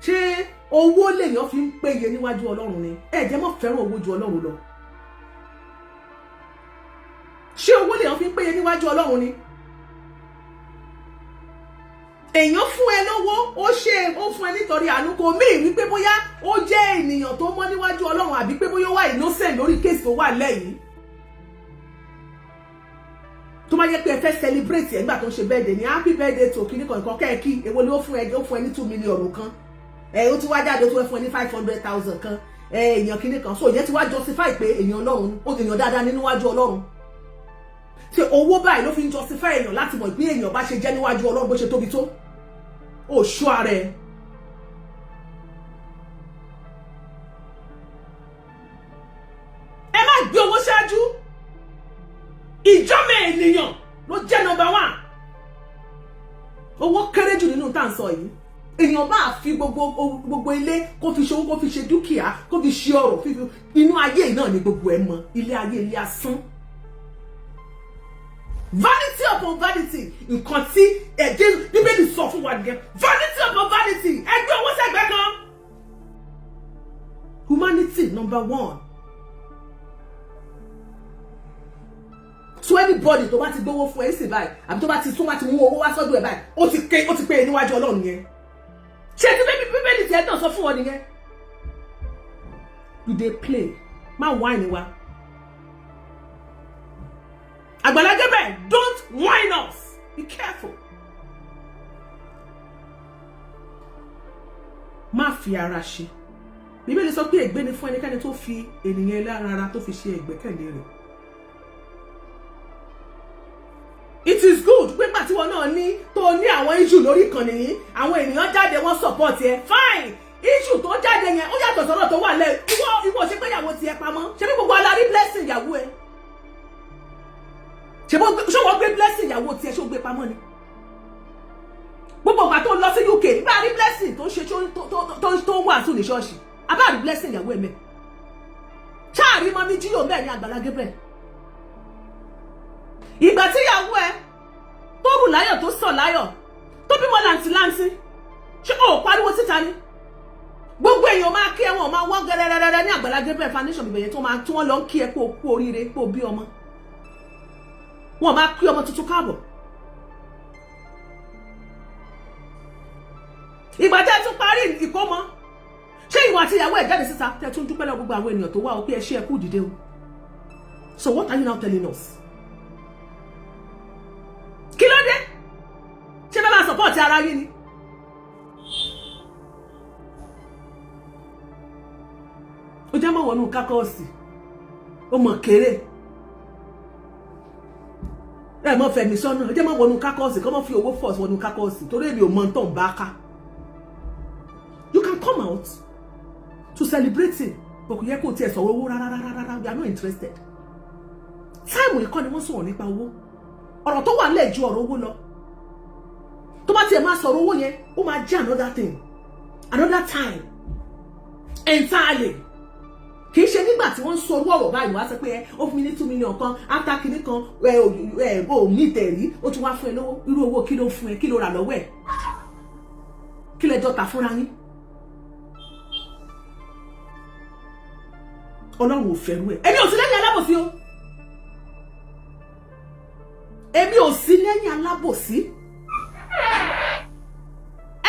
Ṣé owó lèèyàn fi ń péye níwájú Ọlọ́run ni ẹ jẹ́ mọ́ fẹ́ràn owó ju Ọlọ́run lọ? Ṣé owó lèèyàn fi ń péye níwájú Ọlọ́run ni? Èèyàn fún ẹ lówó ó fún ẹ nítorí àánú kò mí wípé bóyá ó jẹ́ ènìyàn tó mọ́ níwájú Ọlọ́run àbí pé bóyá ó wà innocent lórí case tó wà lẹ́yìn. Tó máa yẹ pé ẹ fẹ́ celebrate ẹ̀ nígbà tó ń ṣe birthday ní happy birthday to kíní kan kẹ́ẹ̀kí èwo ni ó fún ẹ ní 2 million kan ó ti wá jáde ó tún fún ẹ ní 500,000 kan èèyàn kíní kan so ìyẹn ti wá justify pé èèyàn Ọlọ́run ó èèyàn dáadáa níwájú Ọlọ́run. Ṣé owó báyìí ló fi ń justify èèyàn láti mọ̀ bí èèyàn bá ṣe jẹ́ níwájú Ọlọ́run bó ṣe tóbi tó? Òṣù ààrẹ. Ẹ má gbé owó ṣáájú. Ìjọ́mọ̀ ènìyàn ló jẹ́ number 1. Owó kéré jù nínú tá à ń sọ yìí. Èèyàn bá fi gbogbo ilé kó fi ṣòwò kó fi ṣe dúkìá kó fi ṣe ọrọ̀ inú ayé náà ni gbogbo ẹ̀ mọ ilé ayé ilé asán. Vanity upon vanity nǹkan tí ẹ̀jẹ̀ Bíbélì sọ fún wa nìyẹn vanity upon vanity ẹgbẹ́ owó sẹ́gbẹ́ kan. Humanity number 1. So anybody tó bá ti gbówó fún ẹ sí báyìí àbí tó bá ti mú owó wá sọ́dọ̀ ẹ báyìí ó ti pé níwájú Ọlọ́run yẹn. Ṣé tí Bíbélì tí ẹ tàn sọ fún wọn nìyẹn? You dey play má whine wa. Àgbàlá Gabriel, don't whine us. Be careful. Má fi ara ṣe. Bíbélì sọ pé ègbé ni fún ẹnikẹ́ni tó fi ènìyàn lára tó fi ṣe ìgbẹ́kẹ̀lé rẹ̀. It is good pé nígbà tí wọn náà ní tó ní àwọn issue lórí ìkànnì yìí àwọn ènìyàn jáde wọ́n support ẹ fine issue tó jáde yẹn ó yàtọ̀ sọ́rọ̀ tó wà lẹ́ ìwọ ṣe pé ìyàwó tiẹ̀ pamọ́ ṣe bí gbogbo alárí blessing ìyàwó ẹ̀ ṣe wọ́n gbé blessing ìyàwó tiẹ̀ ṣe ó gbé pamọ́ ni gbogbo ìgbà tó lọ sí UK nígbà rí blessing tó ṣe tó wà sùn ní ṣọ́ọ̀ṣì abá rí blessing ìyàwó ẹ̀ mẹ́ ṣáàrí mọ́ mi jíyò mẹ́ ní Àgbàlá Gabriel ìgbà tí ìyàwó ẹ̀ tó rù láyọ̀ tó sọ̀ láyọ̀ tó bímọ làǹtìláǹtì ṣé ó pariwo síta ni gbogbo èèyàn máa kí ẹ wọn máa wọ́n gẹ́rẹ́rẹ́rẹ́ ní Àgbàlá Gabriel foundation bìbẹ̀yẹ tó máa tí wọ́n lọ ń kí ẹ pé o kú oríire pé o bí ọmọ wọn máa kí ọmọ tuntun káàbọ̀ ìgbà tẹ́ tún parí ìkómọ ṣé ìwọ àti ìyàwó ẹ̀ jáde síta tẹ́ tún dúpẹ́ lọ gbogbo àwọn ènìyàn tó wá o pé ẹ ṣe ẹ kú dìde o so what are you now telling us kí ló dé ṣé bẹ́ẹ̀ máa support ara yín ni ó jẹ́ mọ́ wọnú kákọ́ọ̀sì ó mọ̀ kéré ẹ mọ́ fẹ̀mí sọ́nà ó jẹ́ mọ́ wọnú kákọ́ọ̀sì kọ́ mọ́ fi owó force wọnú kákọ́ọ̀sì torí èmi ò mọ̀ tó ń bá ká you can come out to celebrate it but kò yẹ kó tiẹ̀ sọ̀rọ̀ owó rárá we are not interested táìmù ìkọ́ ni wọ́n sọ̀rọ̀ nípa owó ọ̀rọ̀ tó wà lẹ́ẹ̀ ju ọ̀rọ̀ owó lọ tó bá tiẹ̀ máa sọ̀rọ̀ owó yẹn ó máa jẹ́ another thing another time entirely kì í ṣe nígbà tí wọ́n ń sọ ọ̀rọ̀ báyìí wá sọ pé ó fún mi ní 2 million kan after kìíní kan ò ní ìtẹ̀rí ó tún wá fún ẹ lówó irú owó kí ló fún ẹ kí ló rà lọ́wọ́ ẹ̀ kí lẹ́jọ́ ta fúnra yín Ọlọ́run ò fẹ́rù ẹ̀ èmi ò sí lẹ́yìn alábòsí o èmi ò sí lẹ́yìn alábòsí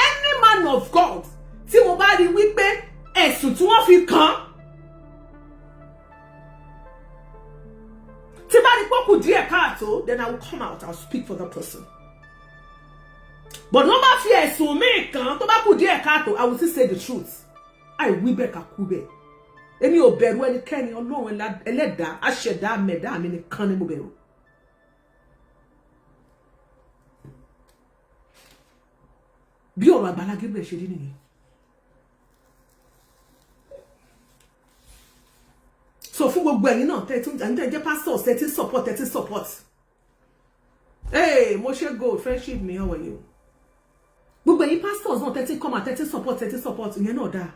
any man of God tí mo bá rí wípé ẹ̀sùn tí wọ́n fi kàn tí bá rí pọ́kù díẹ̀ káàtó then I will come out I'll speak for that person but no bá fi ẹ̀sùn mi kàn tó bá kù díẹ̀ káàtó I will still say the truth àìwí bẹ́ẹ̀ ká kú bẹ́ẹ̀ èmi ò bẹ̀rù ẹnikẹ́ni Ọlọ́run ẹlẹ́dàá aṣẹ̀dá mẹ̀dá mi nìkan ni mo bẹ̀rù. Bí ọ̀rọ̀ Àgbàlá Gabriel ṣe rí nìyẹn. So fún gbogbo ẹ̀yin náà tẹ́ jẹ́ pastor tẹ́tí support. Hey, mo ṣe go friendship mi how are you? Gbogbo ẹ̀yin pastors náà tẹ́tí come and tẹ́tí support ìyẹn náà dáa.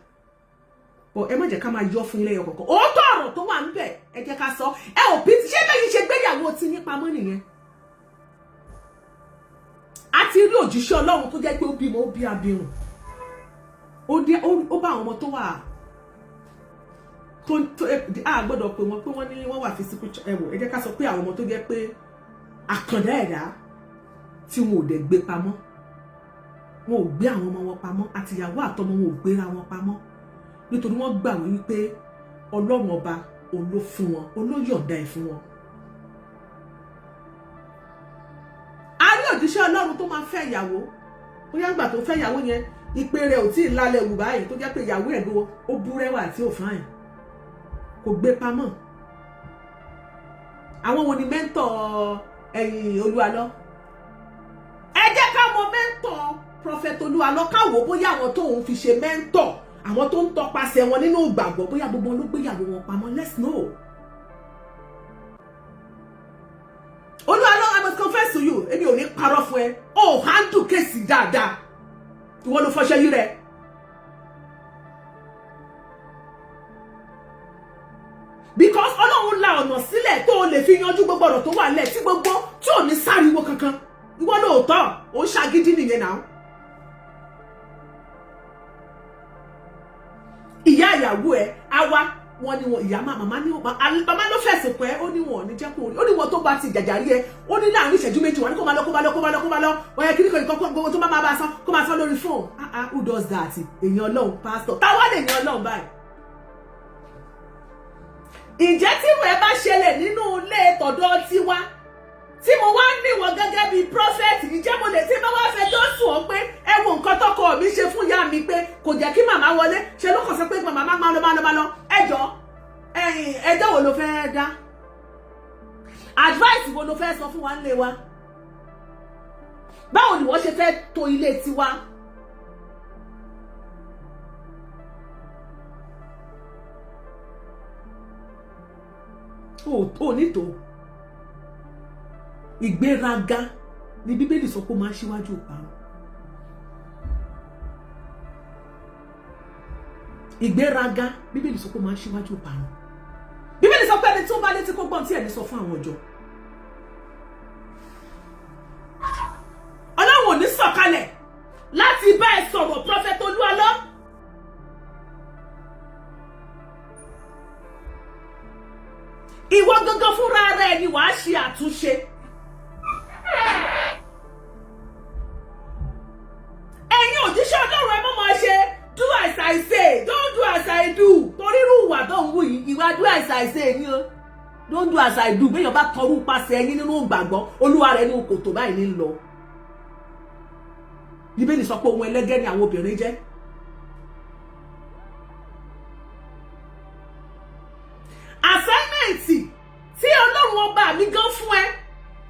But ẹ má jẹ́ ká máa yọ fún ilé ẹyọ kọ̀ọ̀kan. Ó tó ọ̀rọ̀ tó wà níbẹ̀ ẹ jẹ́ ká sọ. Ẹ ò bí ṣé bẹ́yìn ṣe gbéyàwó tí yín pamọ́ nìyẹn. A ti rí òjíṣẹ́ Ọlọ́run tó jẹ́ pé ó bímọ ó bí abirùn. Ó bá àwọn ọmọ tó wà a gbọ́dọ̀ pé wọ́n ní wọ́n wà physical ẹ̀wọ̀ ẹ jẹ́ ká sọ pé àwọn ọmọ tó jẹ́ pé àkàndá ẹ̀dá tí wọn ò dẹ̀ gbé pamọ́. Wọn ò gbé àwọn ọmọ wọn pamọ́ àtìyàwó àtọmọ wọn ò gbéra wọn pamọ́. Nítorí wọ́n gbà wípé Ọlọ́run ọba ló fún wọn olóyọ̀ǹda ẹ̀ fún wọn. A rí òjíṣẹ́ Ọlọ́run tó máa fẹ́ ìyàwó bóyá ìgbà tó fẹ́ ìyàwó yẹn ìpè rẹ̀ ò tí ì lálẹ́ wù báyìí tó jẹ́ pé ìyàwó ẹ̀ ló ó búrẹ́wà tí ò fáìn kò gbé pamọ́. Àwọn wo ni mẹ́ńtọ̀ Olú Alo? Ẹ jẹ́ ká mọ mẹ́ńtọ̀ Prophet Olu Alo káwọ́ bóyá àwọn tóun fi ṣe mẹ́ńtọ̀ àwọn tó ń tọpasẹ̀ wọn nínú ìgbàgbọ́ bóyá gbogbo ló gbéyàwó wọn pamọ́. Let's know. Olu Alo, I must confess to you èmi ò ní parọ́ fún ẹ ó handle kéèsì dáadáa ìwọ ló fọṣẹ́ yí rẹ. Because Ọlọ́run la ọ̀nà sílẹ̀ tó o lè fi yanjú gbogbo ọ̀rọ̀ tó wà lẹ̀ tí gbogbo tí ò ní sáriwo kankan ìwọ lóòótọ́ ó ṣàgídí nìyẹn náà. Ìyá ìyàwó ẹ àwa wọn ni wọn ìyá màmá ní màmá ló fẹ̀sùn pé ó ní wọn ò ní jẹ́ kó rí ó ní wọn tó bá ti jàjà rí ẹ ó ní láàrin ìṣẹ́jú méjì wọn ní kó máa lọ wọ́n yẹ kíní kan ìkọ́kọ́ gbogbo tó bá máa bá a sọ kó máa sọ lórí fóònù. Who does that? Èèyàn Ọlọ́run pásítọ̀ táwa lè yan Ọlọ́run báyìí. Ǹjẹ́ tí mo ẹ bá ṣẹlẹ̀ nínú ilé tọ̀dọ̀ tiwa tí mo wá ní wọn gẹ́gẹ́ bíi prophet ǹjẹ́ mo lè tí bá wá fẹjọ́ sùn ọ́ pé ẹ wo nǹkan tọkọ mi ṣe fún ìyá mi pé kò jẹ́ kí màmá wọlé ṣe ló kàn sọ pé màmá máa lọ ẹjọ́ wo ló fẹ́ dá advice wo ló fẹ́ sọ fún wa nílé wa báwo ni wọ́n ṣe fẹ́ tò ilé tiwa ò ní tó. Ìgbéraga ni Bíbélì sọ pé ó máa ń ṣíwájú ìparun. Ìgbéraga Bíbélì sọ pé ó máa ń ṣíwájú ìparun. Bíbélì sọ pé ẹni tó bá létí kó gbọ́n tí ẹni sọ fún àwọn ọjọ́. Ọlọ́run ò ní sọ̀kalẹ̀ láti bá ẹ sọ̀rọ̀ Prophet Olu Alo. Ìwọ gangan fúnra rẹ ni wàá ṣe àtúnṣe. Ẹ̀yin òjíṣẹ́ Ọlọ́run ẹ má máa ṣe do as I say, don't do as I do. Torí irú ìwà tó ń wù yìí, ìwà do as I say ni o. Don't do as I do. Béèyàn bá tọrú pàṣẹ ẹ̀yin nínú ìgbàgbọ́, Olúwa rẹ̀ ní kòtò báyìí ní lọ. Bíbélì sọ pé ohun ẹlẹ́gẹ́ ni àwọn obìnrin jẹ́. Assignment tí Ọlọ́run ọba mi gan fún ẹ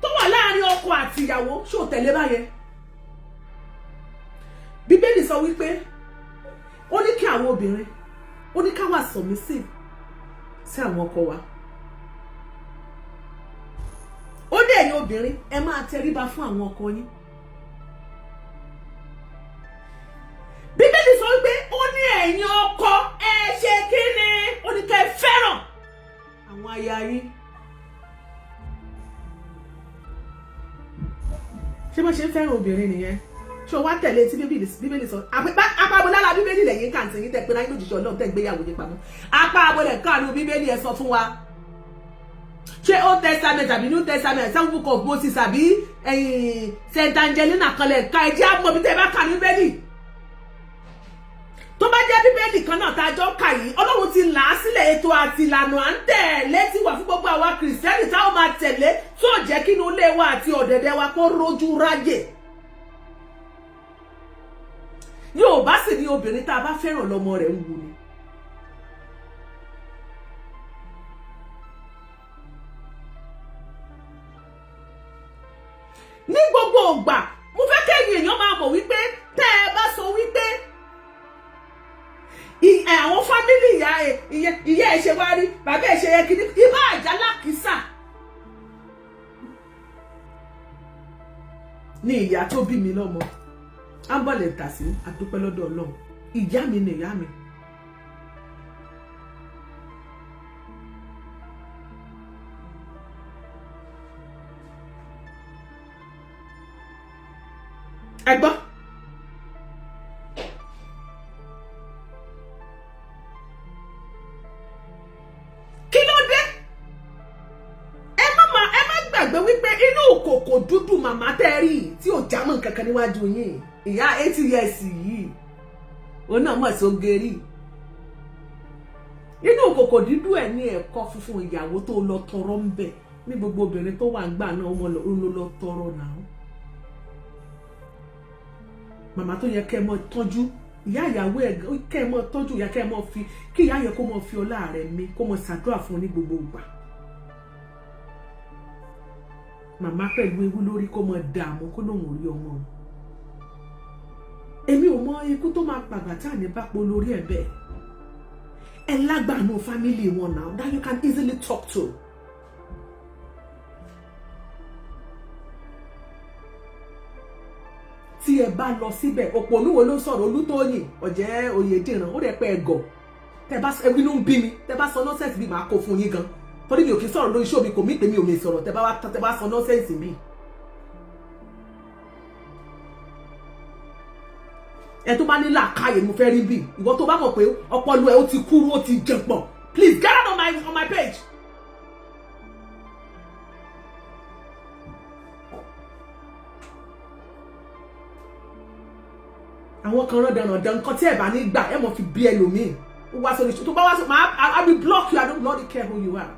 tó wà láàrin ọkọ àti ìyàwó ṣó tẹ̀lé báyẹn. Bíbélì sọ wípé ó ní kí àwọn obìnrin, ó ní ká wà submissive sí àwọn ọkọ wa. Ó ní ẹ̀yin obìnrin ẹ máa tẹríba fún àwọn ọkọ yín. Bíbélì sọ wípé ó ní ẹ̀yin ọkọ ẹ ṣe kíni, ó ní kẹ́ fẹ́ràn àwọn aya yín. Ṣé bó ṣe ń fẹ́ràn obìnrin nìyẹn? Ṣé o wá tẹ̀lé tí Bíbélì sọ? Apábọ̀lára Bíbélì lẹ́yìn kàǹtì yín tẹ̀ pé láyé lójijì Ọlọ́run tẹ̀ gbéyàwó yín pamọ́. Apábọ̀lẹ̀ káàánú Bíbélì ẹ sọ fún wa. Ṣé Old Testament àbí New Testament, some book of Moses àbí Saint Angelina kan lẹ̀ ká ẹjẹ́ àmọ́ bí tẹ́ bá kà Bíbélì. Tó bá jẹ́ Bíbélì kan náà tá a jọ kà yìí, Ọlọ́run ti là á sílẹ̀ ètò àti ìlànà à ń tẹ̀lé tí wà fún gbogbo àwa Kìrìsìtẹ́nì táwọn máa tẹ̀lé tó jẹ́ kí inú ilé wa àti ọ̀dẹ̀dẹ̀ wa kó rojú ráyè. Yorùbá sì ní obìnrin tá a bá fẹ́ràn lọ́mọ rẹ̀ ń wù ni. Ní gbogbo ìgbà mo fẹ́ kẹ́yìn èèyàn máa mọ̀ wípé tẹ́ ẹ bá sọ wípé àwọn fámílì ìyá ẹ̀ ṣe wá rí, bàbá ẹ̀ ṣe yẹ kí ní ibà àjálá kìsà ní ìyá tó bí mi lọ́mọ. Ambọ̀lẹ̀ tàsí àdúpẹ́ lọ́dọ̀ Ọlọ́run. Ìyá mi ni ìyá mi. Ẹ gbọ́. Kí ló dé? Ẹ má gbàgbé wípé inú òkòkò dúdú màmá tẹ́rì tí ò jámọ́ kankan níwájú yín. Ìyá 80 years yìí. Òun náà mọ̀ sí ogeri. Inú òkòkò dúdú ẹ̀ ní ẹ̀kọ́ funfun ìyàwó tó lọ tọrọ ń bẹ̀. Ní gbogbo obìnrin tó wà ń gbà náà ó lọ tọrọ náà. Màmá tó yẹ kẹ́ mọ́ tọ́jú, ìyá ìyàwó ẹ̀ kẹ́ mọ́ tọ́jú, ìyá kẹ́ mọ́ fi kí ìyá yẹ kó mọ́ fi ọlá rẹ̀ mi kó mọ́ ṣàdúrà fún ní gbogbo ìgbà. Màmá pẹ̀lú ewu lórí kó mọ́ dààmú kó lóun ò rí ọmọ. Èmi ò mọ ikú tó máa pàgbà tá ní bá po lórí ẹ̀ bẹ́ẹ̀. Ẹ lágbàánú fámílì wọn now that you can easily talk to. Tí ẹ bá lọ síbẹ̀ ọ̀pọ̀ olúwo ló sọ̀rọ̀ Olútóyìn ọ̀jẹ́ Oyèdìran ó rẹ̀ pé ẹ̀gọ̀ tẹ́ bá inú ń bí mi tẹ́ bá sọ nọ́sẹ̀sì bí màá kó fún yín gan torí mi ò kí sọ̀rọ̀ lórí iṣẹ́ mi kò mí pé mi ò lè sọ̀rọ̀ tẹ́ bá sọ nọ́sẹ̀sì bí. Ẹ tó bá ní làákàyè mo fẹ́ rí bí ìwọ tó bá mọ̀ pé ọpọlọ ẹ ó ti kúrú ó ti jẹ̀pọ̀ please get out on my page. Àwọn kan rán dandan nǹkan tí ẹ bá ní gbà ẹ mọ̀ fi bí ẹlòmíì ó wá sórí tó bá wá sọ I will block you. I don't bloody care who you are.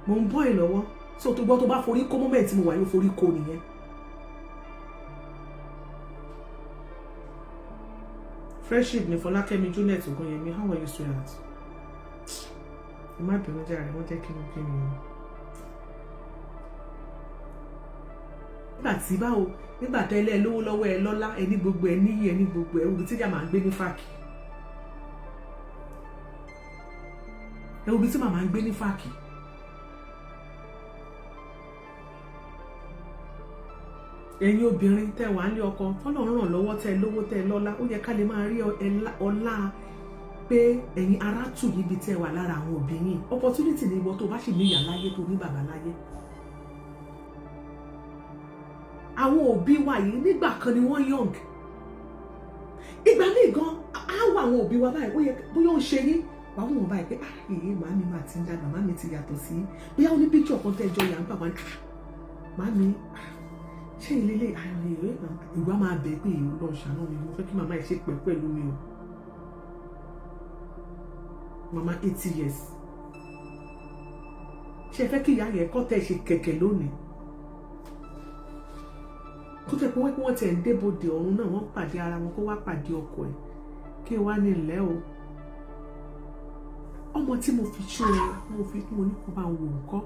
Mo ń bọ́ ẹ lọ́wọ́ so tó gbọ́ tó bá forí kó moment mo wà yóò forí kó nìyẹn. Friendship ni Fọlákẹ́mi Juliet Ògúnyẹmí, how are you sweetheart? Ẹ má bínú jàre wọ́n jẹ́ kí ló bí mi. Nígbà tí báwo nígbà tẹ́lẹ̀ lówó lọ́wọ́ ẹ lọ́lá ẹ ní gbogbo ẹ níyì ẹ ní gbogbo ẹ orí tíjà máa ń gbé ní fàkì. ẹ wo bí tí màmá ń gbé ní fàkì. ẹ̀yin obìnrin tẹ́ wà nílé ọkọ tọ́lọ́run ràn lọ́wọ́ tẹ́ lówó tẹ́ lọ́lá ó yẹ ká lè máa rí ọlá pé ẹ̀yin ará tù níbi tẹ́ wà lára àwọn òbí yín. Opportunity ni ìwọ tó bá sì ní ìyá láyé tó ní bàbá láyé. àwọn òbí wa yìí nígbà kan ni wọ́n young. ìgbà míì gan á wà àwọn òbí wa báyìí ó yẹ bóyá ó ń ṣe yín wà wọ́n báyìí pé èyí màámi máa ti ń dàgbà màámi ti yàtọ̀ sí bóyá ó ní píkṣọ̀ kan tẹ́ ẹjọ́ yà ń bà wá ní màámi ṣé ilé ilé àárín ìwé ìwà máa bẹ̀ pé èyí lọ ṣàánú mi mo fẹ́ kí màmá ẹ̀ ṣe pẹ̀ pẹ̀lú mi o. màmá 80 years ṣé ẹ fẹ́ kí ìyá yẹn kọ́ tẹ̀ ṣe kẹ̀kẹ́ lónìí kó tẹ̀ pé wọ́n tẹ̀ ń débòde ọ̀run náà wọ́n pàdé ara wọn kó wá pàdé ọkọ ẹ̀ kí wá ní ilẹ̀ o. ọmọ tí mo fi ṣó ẹ mo ní kó bá wò ó kọ́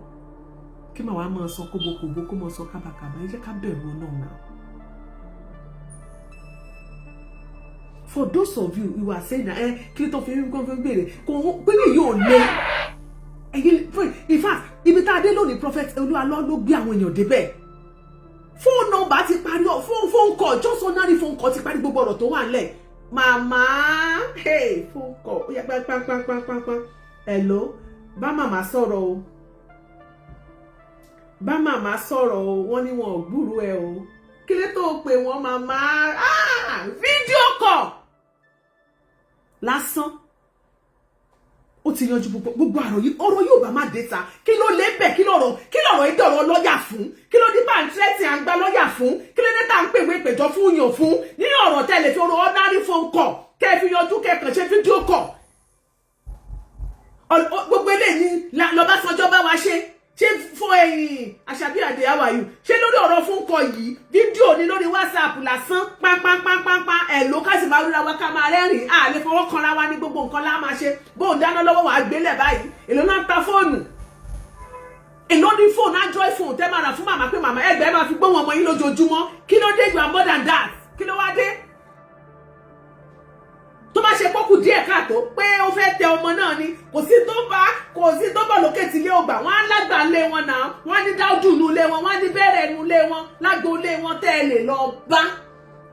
kí màá wá máa sọ kóbókòbó kó máa sọ kábàkàbà ẹ jẹ́ ká bẹ̀rù Ọlọ́run náà. For those of you who are saying that kí ló tó fi ń gbèrè kò pé ní yóò lé in fact ibi tá a dé lónìí Prophet Olu Alo ló gbé àwọn èèyàn débẹ̀. Phone number ti parí phone call just ordinary phone call ti parí gbogbo ọ̀rọ̀ tó wà nílẹ̀. Màmá phone call ó yẹ pàápàá hello bá màmá sọ̀rọ̀ o bá màmá sọ̀rọ̀ o wọ́n ní wọn ò gbúrú ẹ o kí ló tó pè wọ́n màmá fídíò call lásán ó ti yanjú gbogbo ọ̀rọ̀ yóò bá má dé ta kí ló lé bẹ̀ kí lọ̀rọ̀ ìdọ̀rọ̀ lọ́ọ̀yà fún kí ló ní pàǹtírẹ́tì à ń gbá lọ́ọ̀yà fún kí ló ní tá à ń pèwé ìpèjọ fún yàn fún nínú ọ̀rọ̀ tẹ́lẹ̀ fi ọ̀rọ̀ ordinary phone call kẹ́ fi yanjú kẹ́kàn ṣe fídíò call gbogbo eléyìí lọ́básanjọ́ bá wa ṣe fún ẹ̀yìn Àṣàbí Àdé how are you ṣé lórí ọ̀rọ̀ fún kọ yìí fídíò ní lórí WhatsApp lásán pánpánpánpánpán ẹ̀ ló ká sì máa ríra wa ká máa rẹ́rìn à lè fọwọ́ kanra wa ní gbogbo nǹkan lá máa ṣe bóun dáná lọ́wọ́ wàá gbélẹ̀ báyìí èlò náà ta fóònù èlò ní fóònù Android phone tẹ́ máa rà fún màmá pé màmá ẹgbẹ́ máa fi gbóhùn ọmọ yín lójoojúmọ́ kí ló dé you are more than that kí ló wá dé tó bá ṣe pọ́kù díẹ̀ káàtó pé ó fẹ́ tẹ ọmọ náà ni kò sí tó bá lókè tí ilé ọgbà wọn á lágbà lé wọn náà wọn á ní dáúdù nù lé wọn wọn á ní bẹ̀rẹ̀ nù lé wọn lágbo lé wọn tẹ́ ẹ lè lọ bá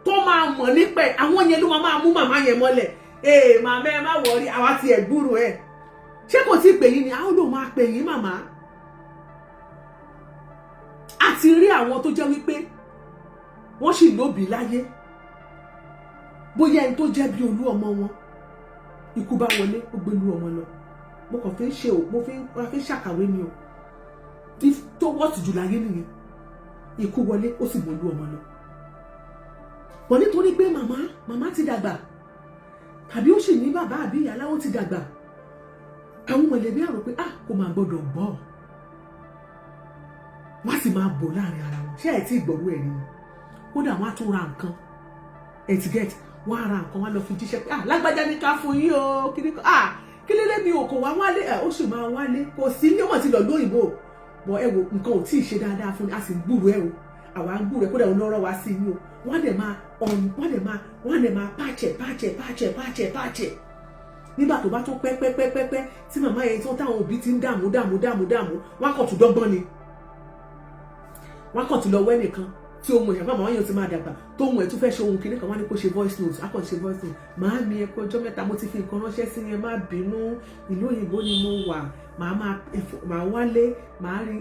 tó máa mọ̀ nípẹ̀ àwọn yẹn ló máa mú màmá yẹn mọ́lẹ̀ màmá ẹ má wọrí àwa ti ẹ̀ gbúrò ẹ̀ ṣé kò tí ì pè yín ni àwọn ló máa pè yín màmá àti rí àwọn tó jẹ́ wípé wọ́n sì lóbìí láyé bóyá ẹni tó jẹ́ bí olú ọmọ wọn ikú bá wọlé ó gbé olú ọmọ lọ mo kàn fi ń ṣe mo fi ń ṣàkàwé ni o tó wọ́ọ̀tì jù láyé nìyẹn ikú wọlé ó sì gbé olú ọmọ lọ pọ̀ nítorí pé màmá ti dàgbà tàbí ó sì ní bàbá àbí ìyá aláwọ̀ ti dàgbà àwọn mọ̀lẹ́bí àrò pé kò máa gbọ́dọ̀ gbọ́ wọ́n sì máa bò láàrin ara wọn ṣé ẹ̀ tí ìgbọ̀rú ẹ̀ ni kódà wọ́n á tún ra nǹkan etiquette wọ́n ara nǹkan wọ́n lọ fi jíṣẹ́ pé lágbájá ní ká fún yín o kí lélé mi ò kò wá wálé ó sì máa wálé kò sí ní wọ́n ti lọ lóyìnbó bọ̀ ẹ wo nǹkan ò tí ì ṣe dáadáa fún ni a sì ń gbúrò ẹ o àwa ń gbúrò ẹ kódà olóró wa sí yín o wọ́n dẹ̀ máa pàṣẹ nígbà tó bá tó pẹ́ tí màmá yẹn tó táwọn òbí ti ń dààmú wọ́n kàn tún dọ́gbọ́n ni wọ́n kàn tún lọ wẹ́ nìkan tí ohun èèyàn màmá yẹn ti máa dàgbà tó ohun ẹ̀ tún fẹ́ ṣe ohun kìnnìkan wá ní kó ṣe voice note a kàn ṣe voice note màá mi ẹ̀kọ́ ọjọ́ mẹ́ta mo ti fi nǹkan ránṣẹ́ sí yẹn má bínú ìlú òyìnbó ni mo wà màá wálé màá rí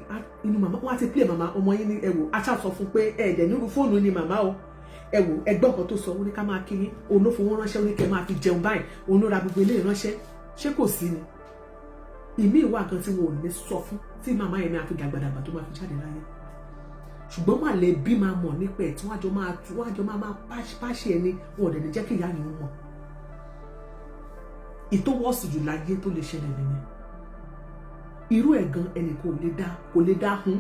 inú màmá wọn á ti play màmá ọmọ yín ní ẹ̀wò aṣá sọ fún pé ẹ̀ẹ́dẹ̀ nírú fóònù ni màmá o ẹ̀wò ẹgbọ́n kan tó sọ ó ní ká máa kiri òun ló fowó ránṣẹ́ ó ní kẹ́ máa fi jẹun báyìí òun ló ra gbogbo eléyìí ránṣẹ́ ṣé kò sí ni ìmí ìwà kan tí wọn ò ní sọ fún tí màmá yẹn máa fi dàgbàdàgbà tó máa fi jáde láyé ṣùgbọ́n màlẹ́bí máa mọ̀ nípa ẹ̀ tí wọ́n àjọ máa pàṣẹ ẹni wọn ò dẹ̀ ní jẹ́ kí ìyá yìí mọ̀ ìtòwọ́sì jù láyé tó lè ṣẹlẹ̀ nìyẹn irú ẹ̀ gan ẹnì kò lè dá hún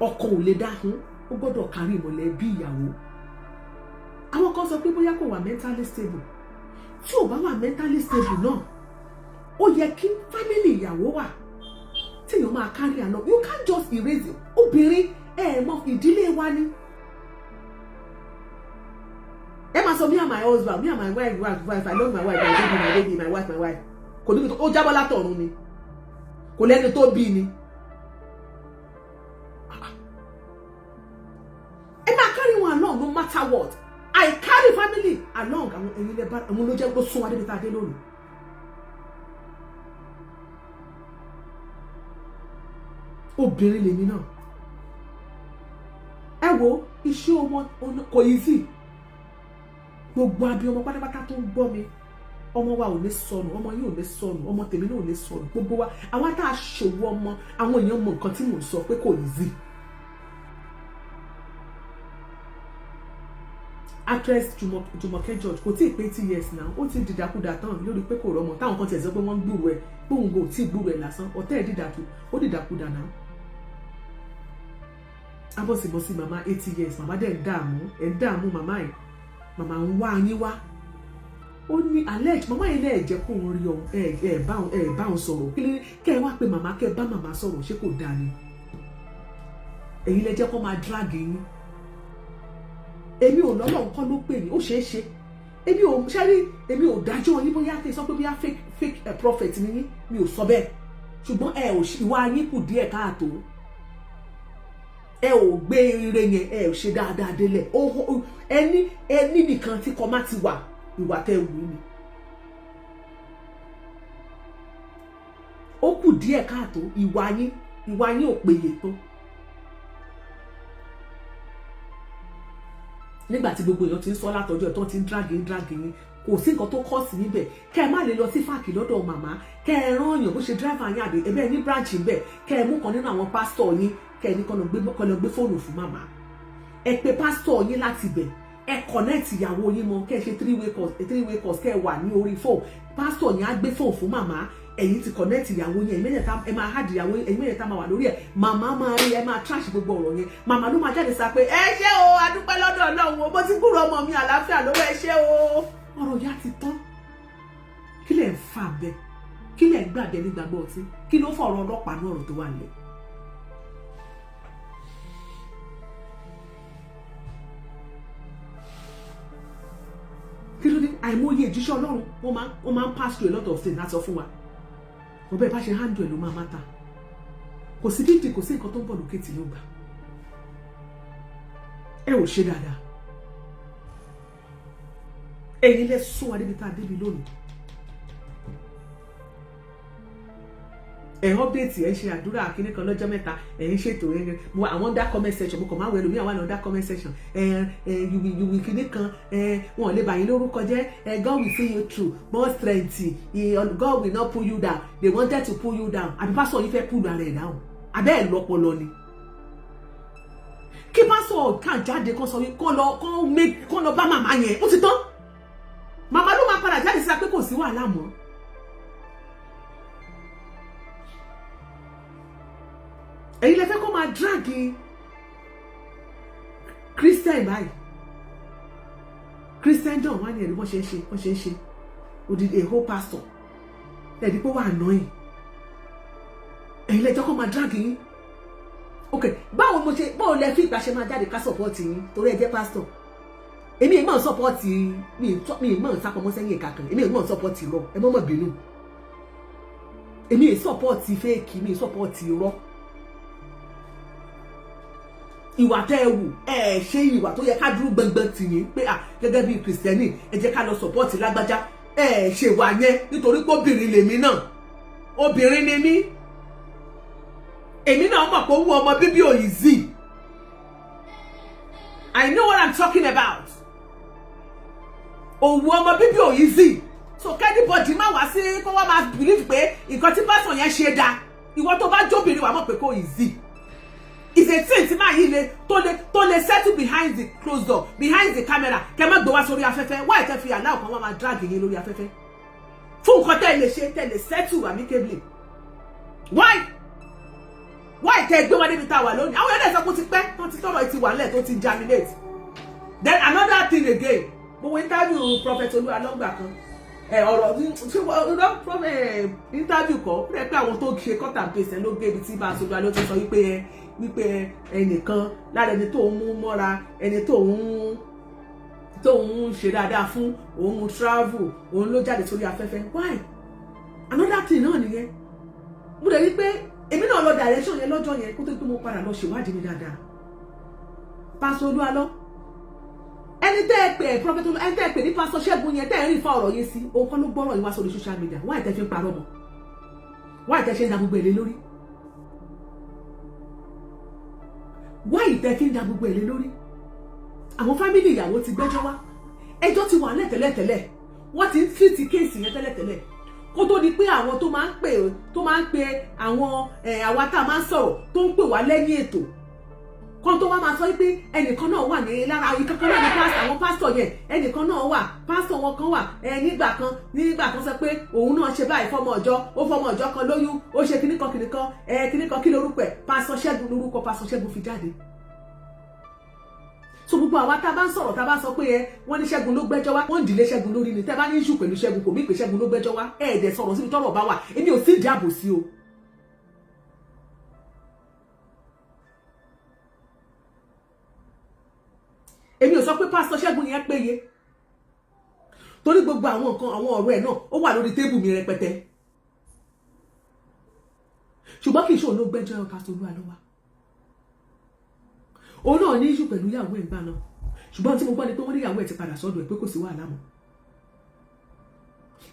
ọkọ ò lè dá hún ó gbọ́dọ̀ kárí ìmọ̀lẹ́bí ìyàwó àwọn kan sọ pé bóyá kò wà mentally stable tí ò bá wà mentally stable náà ó yẹ kí family ìyàwó wà téèyàn máa kárí àná you can't just erase it obìnrin mọ ìdílé wa ni ẹ máa sọ me and my husband me and my wife I love my wife my baby my wife kò níbi ó jábọ́ látọ̀run ni kò lẹ́ni tó bí ni. ẹ máa carry wọn along no matter what. I carry family along àwọn ẹ̀yin lẹ bá àwọn ló jẹ́ ló sún wa débi tá a dé lónìí. obìnrin lèmi náà ẹ wo iṣẹ́ ọmọ kò easy gbogbo abiyamọ pátápátá tó ń gbọ́ mi ọmọ wa ò ní sọnù ọmọ yìí ò ní sọnù ọmọ tèmi náà ò ní sọnù gbogbo wa àwọn tá a ṣòwò ọmọ àwọn èèyàn mọ nǹkan tí mò ń sọ pé kò easy. actress Jùmọ̀kẹ́ George kò tí ì pé 2 years now ó ti dìdàkudà tán lórí pé kò rọmọ táwọn kan tiẹ̀ sọ pé wọ́n ń gbúrò ẹ̀ gbóhùn gò tí ì gbúrò ẹ̀ lásán ọ̀tẹ́ ẹ̀ dìdàkudà náà. abọ́sibọ́sí màmá 80 years màmá dẹ̀ ń dààmú màmá ẹ̀ màmá ń wá yín wá ó ní alẹ́ màmá yẹn náà jẹ́ kó ń rí ọ ẹ̀ bá òun sọ̀rọ̀ kẹ́ ẹ wá pé màmá kẹ́ ẹ bá màmá sọ̀rọ̀ ṣé kò dáa ni èyí lẹ jẹ́ kó máa drag yín. èmi ò lọ́lọ́ nǹkan ló pè ní ó ṣeé ṣe èmi ò dájọ́ yín bóyá kí n sọ pé bóyá fake prophet ni yín mi ò sọ bẹ́ẹ̀ ṣùgbọ́n ìwà yín kù díẹ̀ káàtó ẹ ò gbé ire yẹn ẹ ò ṣe dáadáa délẹ̀ ẹni nìkan tí kò má ti wà ìwà tẹ́ wù ní ó kù díẹ̀ káàtó ìwà yín ò péye tó. nígbà tí gbogbo èèyàn ti ń sọ látọjọ́ ẹ̀ tó ti ń drag yín kò sí nǹkan tó kọ́ sí níbẹ̀ kẹ́ ẹ má lè lọ sí fáàkì lọ́dọ̀ màmá kẹ́ ẹ rán èèyàn bó ṣe driver yín àbí ẹbẹ́ ní branch ń bẹ̀ kẹ́ ẹ mú kan nínú àwọn pásítọ̀ yín kẹ́ ẹ ní kọ́ lọ gbé fóònù fún màmá ẹ pè pásítọ̀ yín láti bẹ̀ ẹ connect ìyàwó yín mọ́ kẹ́ ẹ ṣe 3-way calls kẹ́ ẹ wà ní orí fóònù pásítọ̀ yín á gbé fóònù fún màmá ẹ̀yin ti connect ìyàwó yẹn ẹ máa hard ìyàwó yẹn ẹ̀yin mẹ́tẹ̀ẹ̀ta máa wà lórí ẹ̀ màmá máa rí ẹ máa trash gbogbo ọ̀rọ̀ yẹn màmá ló máa jáde sá pé ẹ ṣé o adúpẹ́ lọ́dọ̀ Ọlọ́run o mo ti kúrò ọmọ mi àlàáfíà lọ́wọ́ ẹ ṣé o ọ̀rọ̀ yá ti tán kí lẹ̀ ń fà bẹ́ẹ̀ kí lẹ̀ ń gbàgbẹ́ nígbàgbọ́ ọtí kí ló fọ̀rọ̀ ọlọ́pàá ní ọ̀rọ̀ tó wà nílẹ̀. kí ló dé àìmọye ìjíṣẹ́ Ọlọ́run wọ́n máa ń pass through a lot of things láti sọ fún wa wọ́n bẹ́ẹ̀ bá ṣe handle ẹ̀ ló máa máta kò sí bíbí kò sí nǹkan tó ń bọ̀ lókè tí ló gbà ẹ ò ṣe dáadáa ẹ̀yin lẹ sún wa débi tá a débi lónìí ẹ̀ update ẹ̀ ṣe àdúrà kíní kan lọ́jọ́ mẹ́ta ẹ̀ ń ṣètò ẹ̀ àwọn under comment section mo kàn máa wẹ̀ lómi àwọn under comment section you kíní kan wọn ò lè bà yín lórúkọ jẹ́ God will see you through more strength God will not pull you down they wanted to pull you down àbí pásọ̀ yín fẹ́ pull ara ẹ̀ down abẹ́ ẹ̀ lọ́pọlọ ni kí pásọ̀ kàn jáde kán sọ kán lọ bá màmá yẹn ó ti tán màmá ló máa padà jáde sí pé kò sí wàhálà mọ́. èyí lè fẹ́ kó máa dragi Christian báyìí Christian John wá ní ẹ̀rí wọ́n ṣe ń ṣe odidi a whole pastor ẹ̀rí pé wà annoying èyí lè jẹ́ kó máa dragi yín ok báwo lẹ fi ìgbà ṣe máa jáde ká support yín torí ẹ jẹ́ pastor èmi ì máa support mi ì máa sápamọ́ sẹ́yìn ẹ̀ka kan èmi ì máa support irọ́ ẹ mọ́ bínú èmi ì support fake mi ì support irọ́ ìwà tẹ́ ẹ wù ẹ ṣe ìwà tó yẹ ká dúró gbẹngbẹn tì yín pé gẹ́gẹ́ bí kìrìsìtẹ́nì ẹ jẹ́ ká lọ support lágbájá ẹ ṣe wà yẹn nítorí pé obìnrin lèmi náà obìnrin ni mí èmi náà mọ̀ pé owó ọmọ bíbí ò easy I know what I'm talking about owó ọmọ bíbí ò easy so kẹ́nìbọ̀dì má wá sí kó wá máa believe pé nǹkan tí pásọ̀ yẹn ṣe dáa ìwọ tó bá jóbìnrin wà mọ̀ pé kò easy. It's a thing tí máa yí le tó lè settle behind the closed door behind the camera kẹ́ má gbé wá sórí afẹ́fẹ́ why tẹ́ fi àlá ọ̀kan wá máa drag yín lórí afẹ́fẹ́ fún nǹkan tẹ́ lè ṣe tẹ́ lè settle amicably why tẹ́ gbé wá débi tá a wà lónìí àwọn ẹ̀dẹ̀ sọ pé ó ti pẹ́ tó ti tọ́rọ̀ ti wà lẹ̀ tó ti germinate then another thing again mo wo interview Prophet Olu Alo kan ọ̀rọ̀ interview kọ́ pé àwọn tó ṣe cut and paste ló gbé ibi tí bá a sọ̀rọ̀ ló ti sọ wípé ẹnìkan lára ẹni tó ń mú mọ́ra ẹni tó ń ṣe dáadáa fún òun travel òun ló jáde sórí afẹ́fẹ́ why another thing náà nìyẹn mo dẹ̀ rí pé èmi náà lọ direction yẹn lọ́jọ́ yẹn kó tó pé mo padà lọ ṣèwádìí mi dáadáa. Pastor Olu Alo ẹni tẹ́ ẹ pè Prophet Olu ẹni tẹ́ ẹ pè ní Pastor Ṣẹ́gun yẹn tẹ́ ẹ rí fa ọ̀rọ̀ yẹn sí òun kan ló gbọ́rọ̀ yìí wá sórí social media why tẹ́ fi ń parọ́ mọ́ why tẹ́ ṣe ń da gbogbo èlé lórí why tẹ́ fi ń da gbogbo èlé lórí. Àwọn fámìlì ìyàwó ti gbẹ́jọ́ wá ẹjọ́ ti wà lẹ́tẹ̀lẹ́tẹ̀lẹ́ wọ́n ti ń fìtì kéèsì yẹn tẹ́lẹ̀tẹ́lẹ̀ kó tó di pé àwọn tó máa ń pè àwọn àwa tá a máa ń sọ̀rọ̀ tó ń pè wá lẹ́yìn ètò kan tó wá máa sọ pé ẹnìkan náà wà ní lára ìkankan náà ní pásítọ̀ àwọn pásítọ̀ yẹn ẹnìkan náà wà pásítọ̀ wọn kan wà nígbà kan sọ pé òun náà ṣe báyìí fọmọ ọjọ́ kan lóyún ó ṣe kíníkan kí lórúkọ ẹ̀ Pásítọ̀ Ṣẹ́gun lórúkọ Pásítọ̀ Ṣẹ́gun fi jáde. So gbogbo àwa tá a bá ń sọ̀rọ̀ tá a bá sọ pé wọ́n ní Ṣẹ́gun ló gbẹ́jọ́ wá wọ́n ń dìlé Ṣẹ́gun lórí ni tẹ́ bá ní ìṣù pẹ̀lú Ṣẹ́gun kò mí pé Ṣẹ́gun ló gbẹ́jọ́ wá ẹ̀ẹ́dẹ̀ sọ̀rọ̀ síbi tọ́rọ̀ bá wà èmi ò sí ìdí àbò sí o. Èmi ò sọ pé Pásítọ̀ Ṣẹ́gun yẹn péye torí gbogbo àwọn nǹkan àwọn ọ̀rọ̀ ẹ̀ náà ó wà lórí tébù mi rẹpẹtẹ ṣùgbọ́n kì í ṣe òun ló gbẹ́jọ́ Pásítọ̀ Olu Alo wá òun náà ní ìṣù pẹ̀lú ìyàwó ẹ̀ gbà náà ṣùgbọ́n tí mo gbọ́ ni pé wọ́n ní ìyàwó ẹ̀ ti padà sọ́dọ̀ ẹ̀ pé kò sí wàhálà mọ́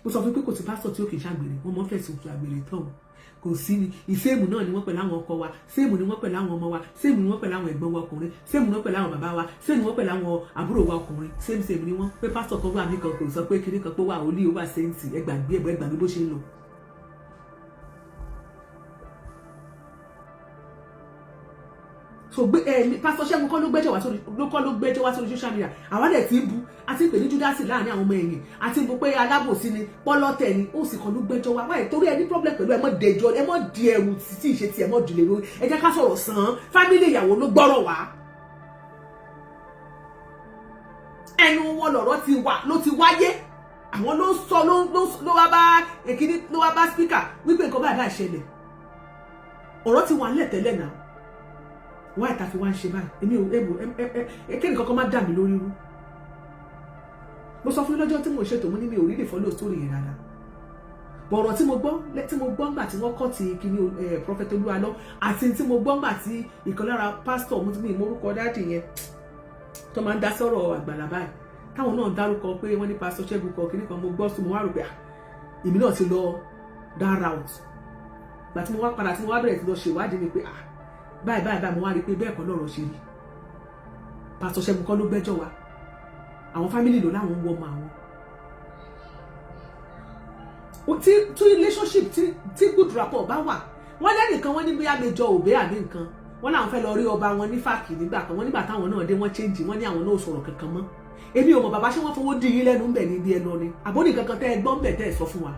mo sọ fún pé kò sí pásítọ̀ tí ó kì í ṣàgbèrè wọ́n mọ́ fẹ̀sùn òtún àgbèrè tán kò sí ni ìséèmù náà ni wọ́n pẹ̀lú àwọn ọkọ wa séèmù ni wọ́n pẹ̀lú àwọn ọmọ wa séèmù ni wọ́n pẹ̀lú àwọn ẹ̀gbọ́n wa ọkùnrin séèmù ni wọ́n pẹ̀lú àwọn bàbá wa séèmù ni wọ́n pẹ̀lú àwọn àbúrò wa ọkùnrin séèmù ni wọ́n pé pásítọ̀ kan wà mí kan kò sọ pé kinní kan pé wà ó lé ó wà sẹ́ǹtì ẹgbàgbé bó ṣe ń lọ. So Pásítọ̀ Ṣẹ́gun kọ́ ló gbẹ́jọ́ wá sórí social media àwa dẹ̀ ti ń bu àti pè ní Júdásì láàrin àwọn ọmọ ẹ̀yìn àti bu pé alábòsí ni pọ́lọ́tẹ̀ ni ó sì kọ́ ló gbẹ́jọ́ wá wáyé torí ẹni problem pẹ̀lú ẹ mọ́ dẹjọ́ ẹ mọ́ di ẹrù tí ìṣe tí ẹ mọ́ dìlé lórí ẹ jẹ́ ká sọ̀rọ̀ sàn án fámílì ìyàwó ló gbọ́rọ̀ wá ẹnu wọn lọ̀rọ̀ ló ti wáyé àwọn ló sọ ló wá bá speaker wípé nǹkan báyìí bá ṣẹlẹ̀ ọ̀rọ̀ ti wà nílẹ̀ tẹ́lẹ̀ náà wá ìta fi wá ń ṣe báyìí èmi ò kéde kankan má dà mí lórí rú mo sọ fún lọ́jọ́ tí mo ṣètò mo ní mi ò rí lè follow story yẹn rárá bọ̀rọ̀ tí mo gbọ́ ńgbà tí wọ́n kọ́ ti kíní Prophet Olu Alo àti tí mo gbọ́ ńgbà tí ìkan lára pásítọ̀ mo ti mú ìmọ̀rúkọ dáàdì yẹn tó máa ń dá sọ̀rọ̀ àgbàlá báyìí táwọn náà dárúkọ pé wọ́n ní Pásítọ̀ Ṣẹ́gun kọ kíní kan mo gbọ́ sí mo wá rò pé èmi náà ti lọ that route gbà tí mo wá padà tí mo wá bẹ̀rẹ̀ ti lọ ṣèwádìí mi pé báyìí mo wá rí pé bẹ́ẹ̀ kọ́ lọ́rọ̀ ṣe rí Pásítọ̀ Ṣẹ́gun kọ́ ló gbẹ́jọ́ wa àwọn fámìlì ló láwọn ń wọ́ ọmọ àwọn tí relationship tí good rapport bá wà wọ́n lẹ́nìkan wọ́n ní bóyá méjọ òbí àbí nǹkan wọ́n láwọn fẹ́ lọ rí ọba wọn ní fàkì nígbà kan wọ́n nígbà táwọn náà dé wọ́n change wọ́n ní àwọn náà sọ̀rọ̀ kankan mọ́ èmi ò mọ̀ bàbá ṣé wọ́n fowó dín yín lẹ́nu ń bẹ̀ níbi ẹ lọ ni àbóní kankan tẹ́ ẹ gbọ́ ń bẹ̀ tẹ́ ẹ sọ fún wa.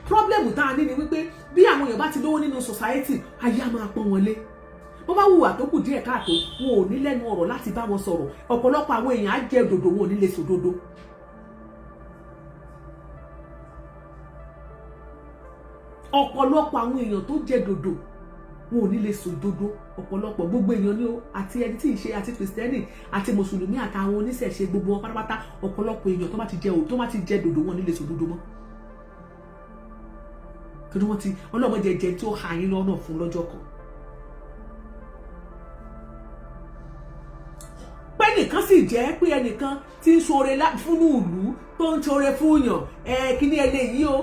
problem tá a ní ni wípé bí àwọn èèyàn bá ti lówó nínú society ayé á máa pọ́n wọn lé bó bá wùwà tó kù díẹ̀ káàtó wọn ò ní lẹ́nu ọ̀rọ̀ láti bá wọn sọ̀rọ̀ ọ̀pọ̀lọpọ̀ àwọn èèyàn á jẹ òdòdó wọn ò ní lè sòdodo. ọ̀pọ̀lọpọ̀ àwọn èèyàn tó jẹ dòdò wọn ò ní lè sòdodo ọ̀pọ̀lọpọ̀ gbogbo èèyàn ni ó àti ẹni tí ì ṣe àti kìrìsìtẹ́nì àti mùsùlùmí àtàwọn oníṣẹ̀ṣe gbogbo wọn pátápátá ọ̀pọ̀lọpọ̀ èèyàn tó bá ti jẹ dòdò wọn ò ní lè sòdodo mọ́ torí wọ́n ti ọlọ́mọdé jẹ tí ó ha yín lọ́nà fún lọ́jọ́ kan. pé nìkan sì jẹ́ pé ẹnìkan tí ń ṣoore fún ìlú tó ń ṣoore fún yàn kíní eléyìí o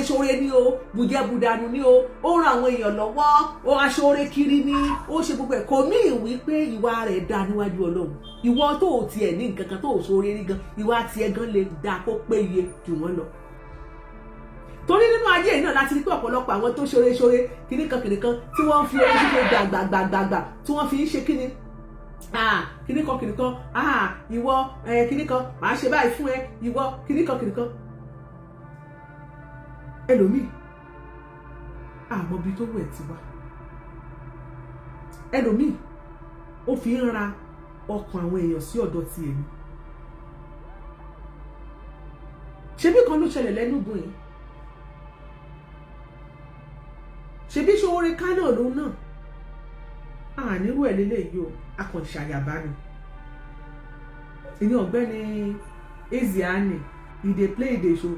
ṣoore ni o bùjẹ́bùdànù ni o ó ran àwọn èèyàn lọ́wọ́ ó aṣoore kiri ni ó ṣe gbogbo ẹ̀ kò mí ìwí pé ìwà rẹ̀ dá níwájú Ọlọ́run ìwọ tó ò tiẹ̀ ní nǹkan kan tó ò ṣoore rí gan ìwà tiẹ̀ gan lè dá kó péye jù wọ́n lọ. Torí nínú ayé yìí náà láti rí pé ọ̀pọ̀lọpọ̀ àwọn tó ṣoore kìnìkan tí wọ́n fi orí ṣíṣe gbàgbàgbàgbà tí wọ́n fi ń ṣe kíni kìnìkan ìwọ kìnìkan màá ṣe báyìí fún ẹ ìwọ kìnìkan ẹlòmíì àmọ́ bí tó wù ẹ̀ ti wá ẹlòmíì ó fi ń ra ọkàn àwọn èèyàn sí ọ̀dọ̀ ti èmi ṣebí kan ló ṣẹlẹ̀ lẹ́nùgún yìí ṣebí ṣoore kánà ló náà ànírú ẹ̀ lélẹ́yìí o akànṣe àyàbá ni ìyẹn ọ̀gbẹ́ni eziani e dey play e dey show